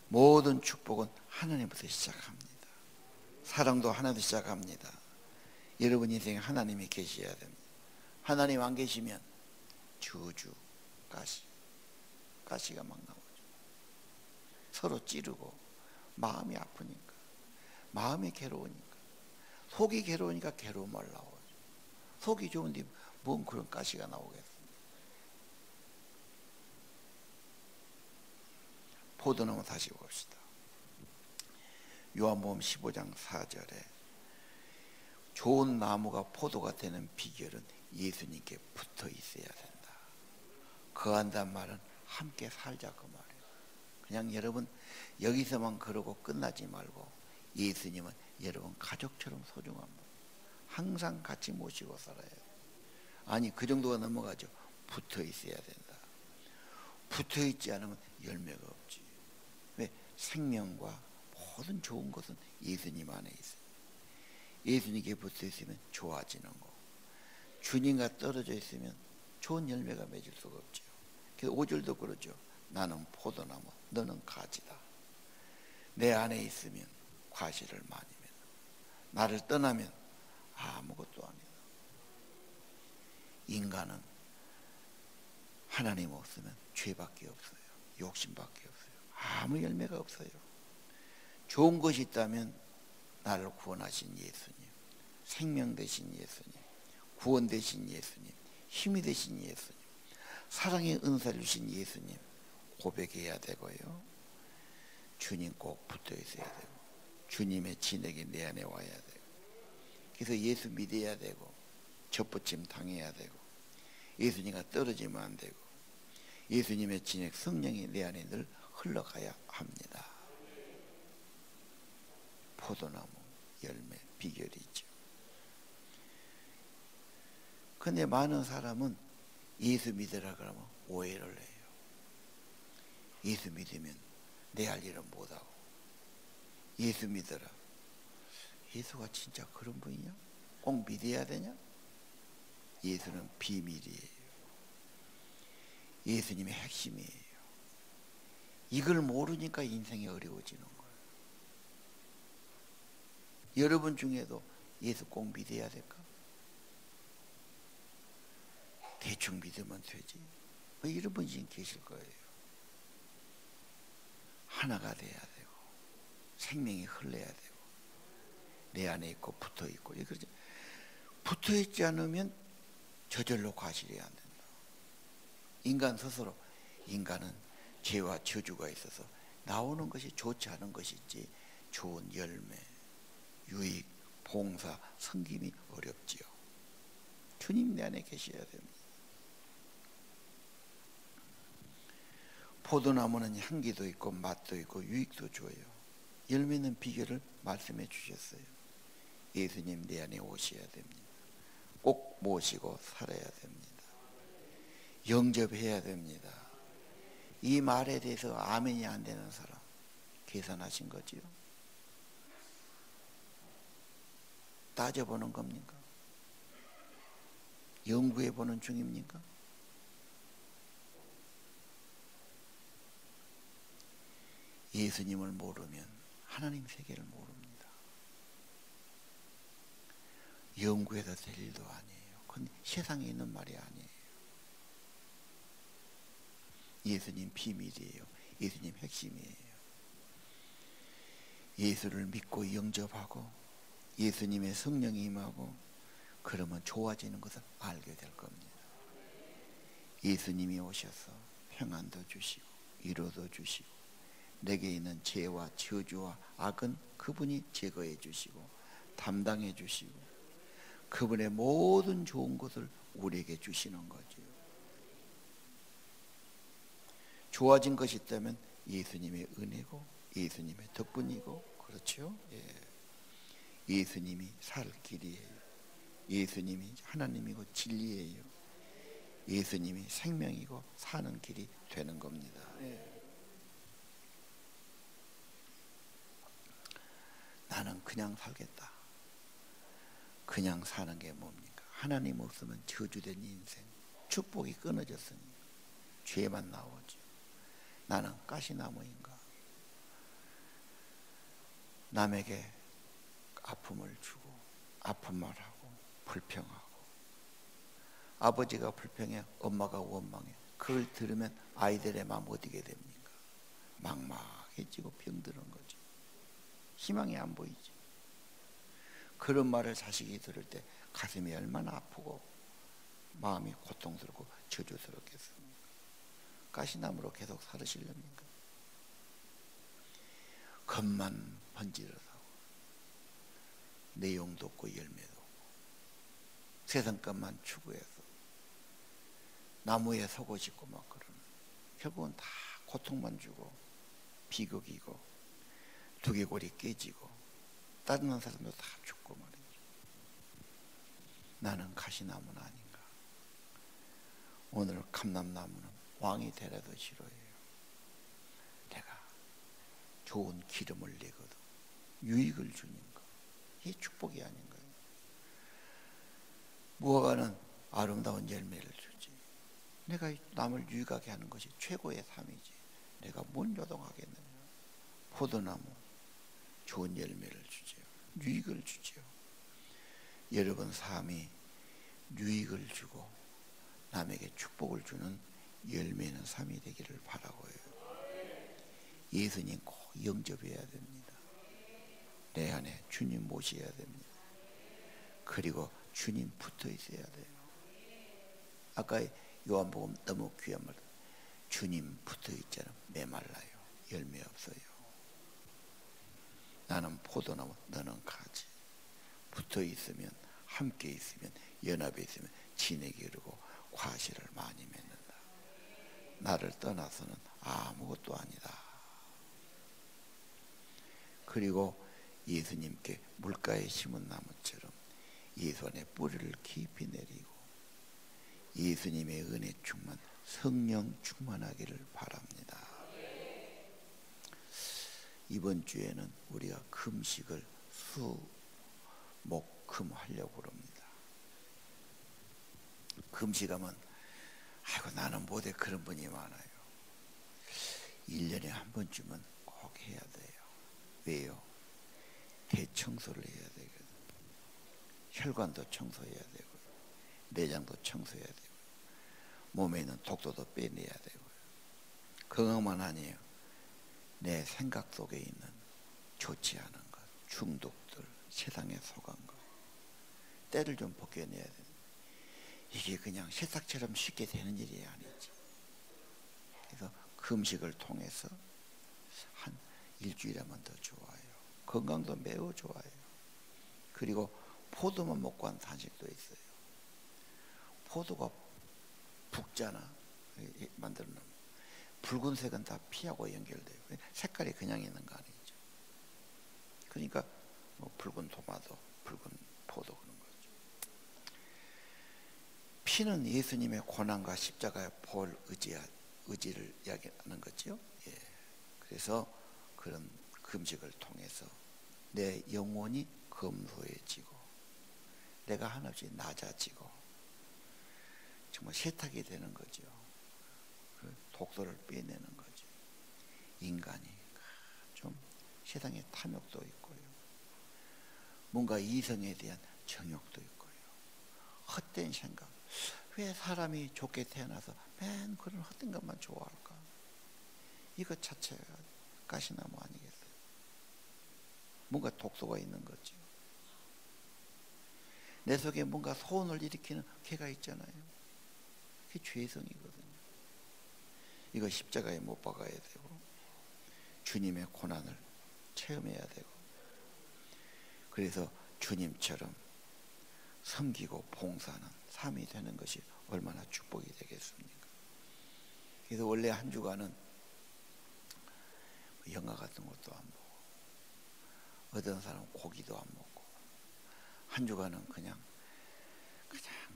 모든 축복은 하나님부터 시작합니다. 사랑도 하나님부터 시작합니다. 여러분 인생에 하나님이 계셔야 됩니다. 하나님 안 계시면 주주 가시가 막 나오죠. 서로 찌르고 마음이 아프니까 마음이 괴로우니까 속이 괴로우니까 괴로움을 나오죠. 속이 좋은데 뭔 그런 가시가 나오겠습니까? 포도나무 다시 봅시다. 요한복음 15장 4절에 좋은 나무가 포도가 되는 비결은 예수님께 붙어 있어야 된다. 거한다는 말은 함께 살자 그 말이에요. 그냥 여러분 여기서만 그러고 끝나지 말고 예수님은 여러분 가족처럼 소중합니다. 항상 같이 모시고 살아야 돼요. 아니 그 정도가 넘어가죠. 붙어 있어야 된다. 붙어 있지 않으면 열매가 없지. 왜? 생명과 모든 좋은 것은 예수님 안에 있어요. 예수님께 붙어 있으면 좋아지는 거. 주님과 떨어져 있으면 좋은 열매가 맺을 수가 없죠. 그래서 5절도 그러죠. 나는 포도나무, 너는 가지다. 내 안에 있으면 과실을 많이 맺어. 나를 떠나면 아무것도 아니다. 인간은 하나님 없으면 죄밖에 없어요. 욕심밖에 없어요. 아무 열매가 없어요. 좋은 것이 있다면 나를 구원하신 예수님, 생명 되신 예수님, 구원 되신 예수님, 힘이 되신 예수님, 사랑의 은사를 주신 예수님 고백해야 되고요. 주님 꼭 붙어 있어야 되고, 주님의 진액이 내 안에 와야 되고, 그래서 예수 믿어야 되고, 접붙임 당해야 되고, 예수님과 떨어지면 안 되고, 예수님의 진액 성령이 내 안에 늘 흘러가야 합니다. 포도나무 열매 비결이 있죠. 근데 많은 사람은 예수 믿으라 그러면 오해를 해요. 예수 믿으면 내 할 일은 못하고, 예수 믿어라, 예수가 진짜 그런 분이냐? 꼭 믿어야 되냐? 예수는 비밀이에요. 예수님의 핵심이에요. 이걸 모르니까 인생이 어려워지는 거예요. 여러분 중에도 예수 꼭 믿어야 될까? 대충 믿으면 되지. 이런 분이 지금 계실 거예요. 하나가 돼야 되고, 생명이 흘러야 되고, 내 안에 있고 붙어 있고. 붙어 있지 않으면 저절로 과실이 안 된다. 인간 스스로, 인간은 죄와 저주가 있어서 나오는 것이 좋지 않은 것이지, 좋은 열매, 유익, 봉사, 섬김이 어렵지요. 주님 내 안에 계셔야 됩니다. 포도나무는 향기도 있고 맛도 있고 유익도 줘요. 열매는 비결을 말씀해 주셨어요. 예수님 내 안에 오셔야 됩니다. 꼭 모시고 살아야 됩니다. 영접해야 됩니다. 이 말에 대해서 아멘이 안 되는 사람 계산하신 거지요? 따져보는 겁니까? 연구해보는 중입니까? 예수님을 모르면 하나님 세계를 모릅니다. 연구해서 될 일도 아니에요. 그건 세상에 있는 말이 아니에요. 예수님 비밀이에요. 예수님 핵심이에요. 예수를 믿고 영접하고 예수님의 성령이 임하고 그러면 좋아지는 것을 알게 될 겁니다. 예수님이 오셔서 평안도 주시고 위로도 주시고 내게 있는 죄와 저주와 악은 그분이 제거해 주시고 담당해 주시고 그분의 모든 좋은 것을 우리에게 주시는 거죠. 좋아진 것이 있다면 예수님의 은혜고 예수님의 덕분이고, 그렇죠? 예. 예수님이 살 길이에요. 예수님이 하나님이고 진리예요. 예수님이 생명이고 사는 길이 되는 겁니다. 예. 나는 그냥 살겠다. 그냥 사는 게 뭡니까? 하나님 없으면 저주된 인생, 축복이 끊어졌으니 죄만 나오죠. 나는 가시나무인가? 남에게 아픔을 주고 아픈 말하고 불평하고, 아버지가 불평해, 엄마가 원망해. 그걸 들으면 아이들의 마음 어디게 됩니까? 막막해지고 병드는 거죠. 희망이 안 보이죠. 그런 말을 자식이 들을 때 가슴이 얼마나 아프고 마음이 고통스럽고 저주스럽겠습니까? 가시나무로 계속 살으시렵니까? 겉만 번지르다고 내용도 없고 열매도 없고 세상 것만 추구해서 나무에 서고 싶고 막 그러는, 결국은 다 고통만 주고 비극이고 두개골이 깨지고 따르는 사람도 다 죽고 말이죠. 나는 가시나무는 아닌가? 오늘 감람나무는 왕이 되라도 싫어해요. 내가 좋은 기름을 내거든 유익을 주는 거, 이게 축복이 아닌가요? 무화과는 아름다운 열매를 주지. 내가 남을 유익하게 하는 것이 최고의 삶이지. 내가 뭔 요동하겠느냐. 포도나무 좋은 열매를 주죠. 유익을 주죠. 여러분 삶이 유익을 주고 남에게 축복을 주는 열매는 삶이 되기를 바라고요. 예수님 꼭 영접해야 됩니다. 내 안에 주님 모셔야 됩니다. 그리고 주님 붙어 있어야 돼요. 아까 요한복음 너무 귀한 말, 주님 붙어 있잖아. 메말라요. 열매 없어요. 나는 포도나무, 너는 가지. 붙어 있으면, 함께 있으면, 연합에 있으면 진액이 흐르고 과실을 많이 맺는다. 나를 떠나서는 아무것도 아니다. 그리고 예수님께 물가에 심은 나무처럼 예수 안에 뿌리를 깊이 내리고 예수님의 은혜 충만, 성령 충만하기를 바랍니다. 이번 주에는 우리가 금식을 목금하려고 합니다. 금식하면 아이고 나는 못해, 그런 분이 많아요. 1년에 한 번쯤은 꼭 해야 돼요. 왜요? 대청소를 해야 되거든요. 혈관도 청소해야 되고요. 내장도 청소해야 되고요. 몸에 있는 독소도 빼내야 되고요. 건강만 아니에요. 내 생각 속에 있는 좋지 않은 것, 중독들, 세상에 속한 것, 때를 좀 벗겨내야 돼요. 이게 그냥 새싹처럼 쉽게 되는 일이 아니지. 그래서 금식을 통해서 한 일주일에 한 번 더 좋아요. 건강도 매우 좋아요. 그리고 포도만 먹고 한 단식도 있어요. 포도가 붉잖아. 만들어 놓으면 붉은색은 다 피하고 연결돼요. 색깔이 그냥 있는 거 아니죠. 그러니까 뭐 붉은 토마토, 붉은 포도 그런 거죠. 피는 예수님의 고난과 십자가의 보혈 의지를 이야기하는 거죠. 예. 그래서 그런 금식을 통해서 내 영혼이 검소해지고 내가 한없이 낮아지고 정말 세탁이 되는 거죠. 그 독소를 빼내는 거죠. 인간이 좀 세상에 탐욕도 있고요. 뭔가 이성에 대한 정욕도 있고요. 헛된 생각. 왜 사람이 좋게 태어나서 맨 그런 헛된 것만 좋아할까? 이것 자체가 가시나무 아니겠어요? 뭔가 독소가 있는 거죠. 내 속에 뭔가 소원을 일으키는 개가 있잖아요. 그게 죄성이거든요. 이거 십자가에 못 박아야 되고 주님의 고난을 체험해야 되고 그래서 주님처럼 섬기고 봉사하는 삶이 되는 것이 얼마나 축복이 되겠습니까? 그래서 원래 한 주간은 영화 같은 것도 안 보고 어떤 사람은 고기도 안 먹고 한 주간은 그냥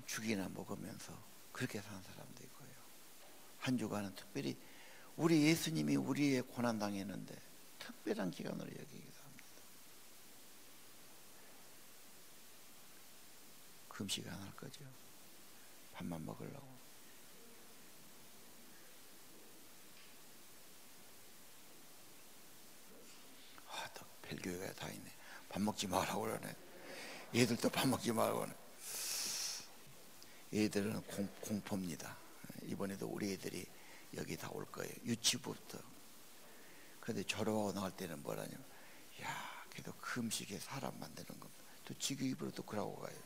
죽이나 먹으면서 그렇게 사는 사람도 있고요. 한 주간은 특별히 우리 예수님이 우리의 고난 당했는데 특별한 기간으로 여기기도 합니다. 금식 안 할 거죠? 밥만 먹으려고. 또 벨교회가 다 있네. 밥 먹지 말라고 그러네. 얘들도 밥 먹지 말라고 그러네. 얘들은 공포입니다. 이번에도 우리 애들이 여기 다 올 거예요. 유치부부터. 그런데 졸업하고 나갈 때는 뭐라냐면 야 그래도 금식에 사람 만드는 겁니다. 또 지구 입으로 또 그러고 가요.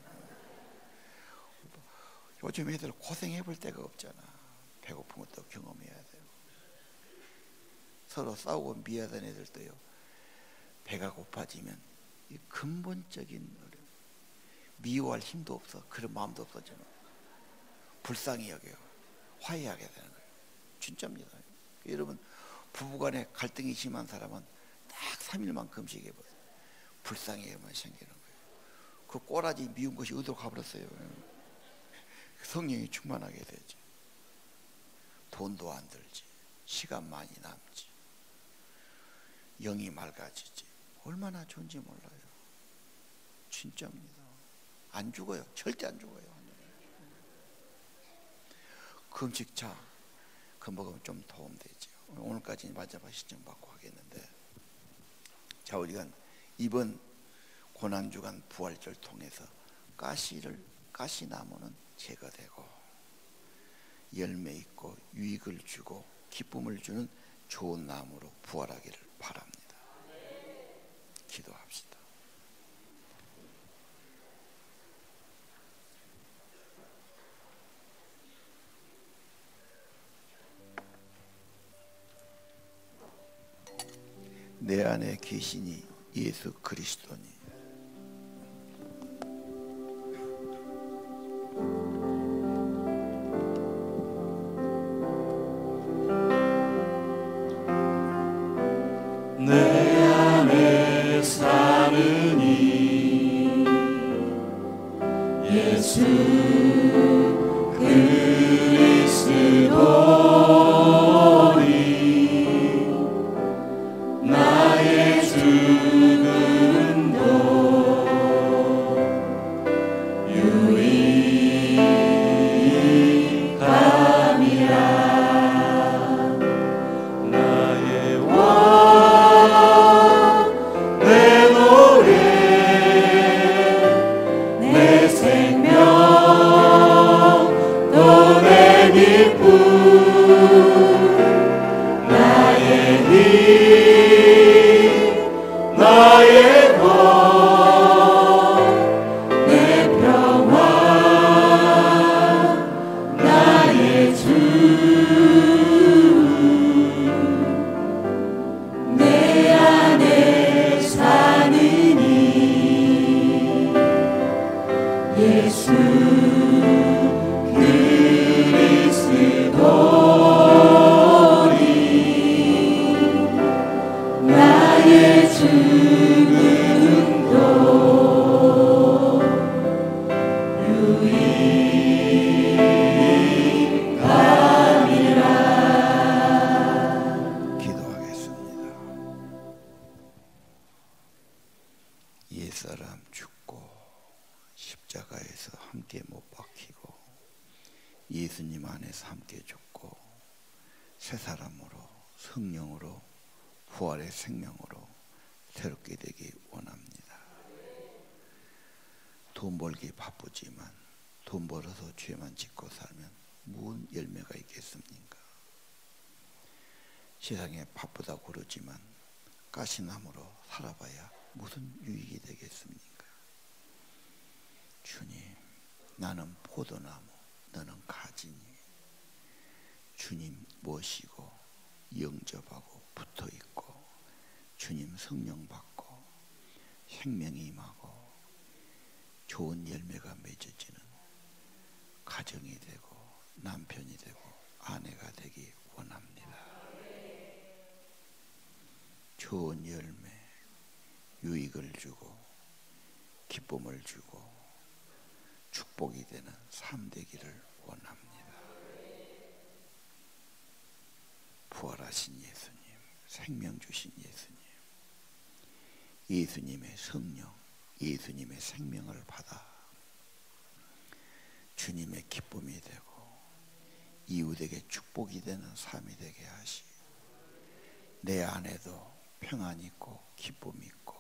요즘 애들 고생해 볼 데가 없잖아. 배고픈 것도 경험해야 돼요. 서로 싸우고 미워하던 애들도요. 배가 고파지면 이 근본적인 어려움. 미워할 힘도 없어. 그런 마음도 없어지면 불쌍히 여겨요. 화해하게 되는 거예요. 진짜입니다. 여러분 부부간에 갈등이 심한 사람은 딱 3일만 금식해보세요. 불쌍해만 생기는 거예요. 그 꼬라지 미운 것이 어디로 가버렸어요. 성령이 충만하게 되죠. 돈도 안 들지. 시간 많이 남지. 영이 맑아지지. 얼마나 좋은지 몰라요. 진짜입니다. 안 죽어요. 절대 안 죽어요. 금식차 그 먹으면 좀 도움되죠. 오늘까지 마지막 시청 받고 하겠는데 자 우리가 이번 고난주간 부활절 통해서 가시나무는 제거되고 열매 있고 유익을 주고 기쁨을 주는 좋은 나무로 부활하기를 바랍니다. 기도합시다. 내 안에 계시니 예수 그리스도니. 내 안에 사느니 예수 그리스도니 나의 죽음도 유익함이라 나의 왕 내 노래 내 생명 또 내 기쁨 나의 힘 나의 것 내 평화 나의 주 내 안에 사느니 예수 그리스도니 나의 죽음도 유익함이라. 기도하겠습니다. 옛사람 죽고 십자가에서 함께 못 박히고 예수님 안에서 함께 죽고 새 사람으로 성령으로 부활의 생명으로 새롭게 되기 원합니다. 돈 벌기 바쁘지만 돈 벌어서 죄만 짓고 살면 무슨 열매가 있겠습니까? 세상에 바쁘다고 그러지만 가시나무로 살아봐야 무슨 유익이 되겠습니까? 주님, 나는 포도나무, 너는 가지니 주님 모시고 영접하고 붙어있고 주님 성령 받고 생명이 임하고 좋은 열매가 맺어지는 가정이 되고 남편이 되고 아내가 되기 원합니다. 좋은 열매, 유익을 주고 기쁨을 주고 축복이 되는 삶 되기를 원합니다. 부활하신 예수님, 생명 주신 예수님, 예수님의 성령, 예수님의 생명을 받아 주님의 기쁨이 되고 이웃에게 축복이 되는 삶이 되게 하시. 내 안에도 평안 있고 기쁨 있고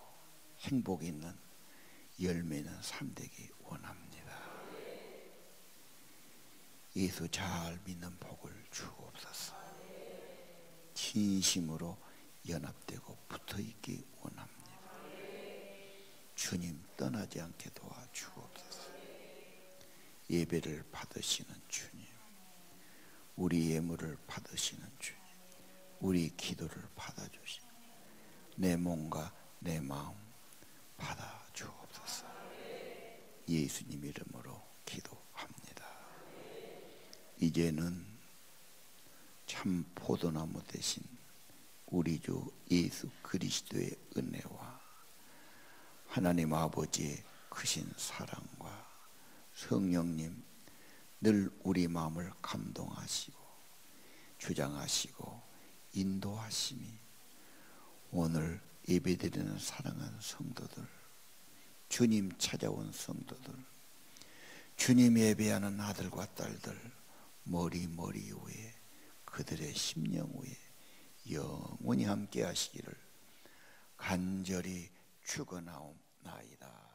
행복 있는 열매 있는 삶 되기 원합니다. 예수 잘 믿는 복을 주옵소서. 진심으로 연합되고 붙어있기 원합니다. 주님 떠나지 않게 도와주옵소서. 예배를 받으시는 주님, 우리 예물을 받으시는 주님, 우리 기도를 받아주시는 내 몸과 내 마음 받아주옵소서. 예수님 이름으로 기도합니다. 이제는 참 포도나무 대신 우리 주 예수 그리스도의 은혜와 하나님 아버지의 크신 사랑과 성령님 늘 우리 마음을 감동하시고 주장하시고 인도하심이 오늘 예배드리는 사랑하는 성도들, 주님 찾아온 성도들, 주님 예배하는 아들과 딸들 머리 위에 그들의 심령 위에 영원히 함께 하시기를 간절히 축원하옵나이다.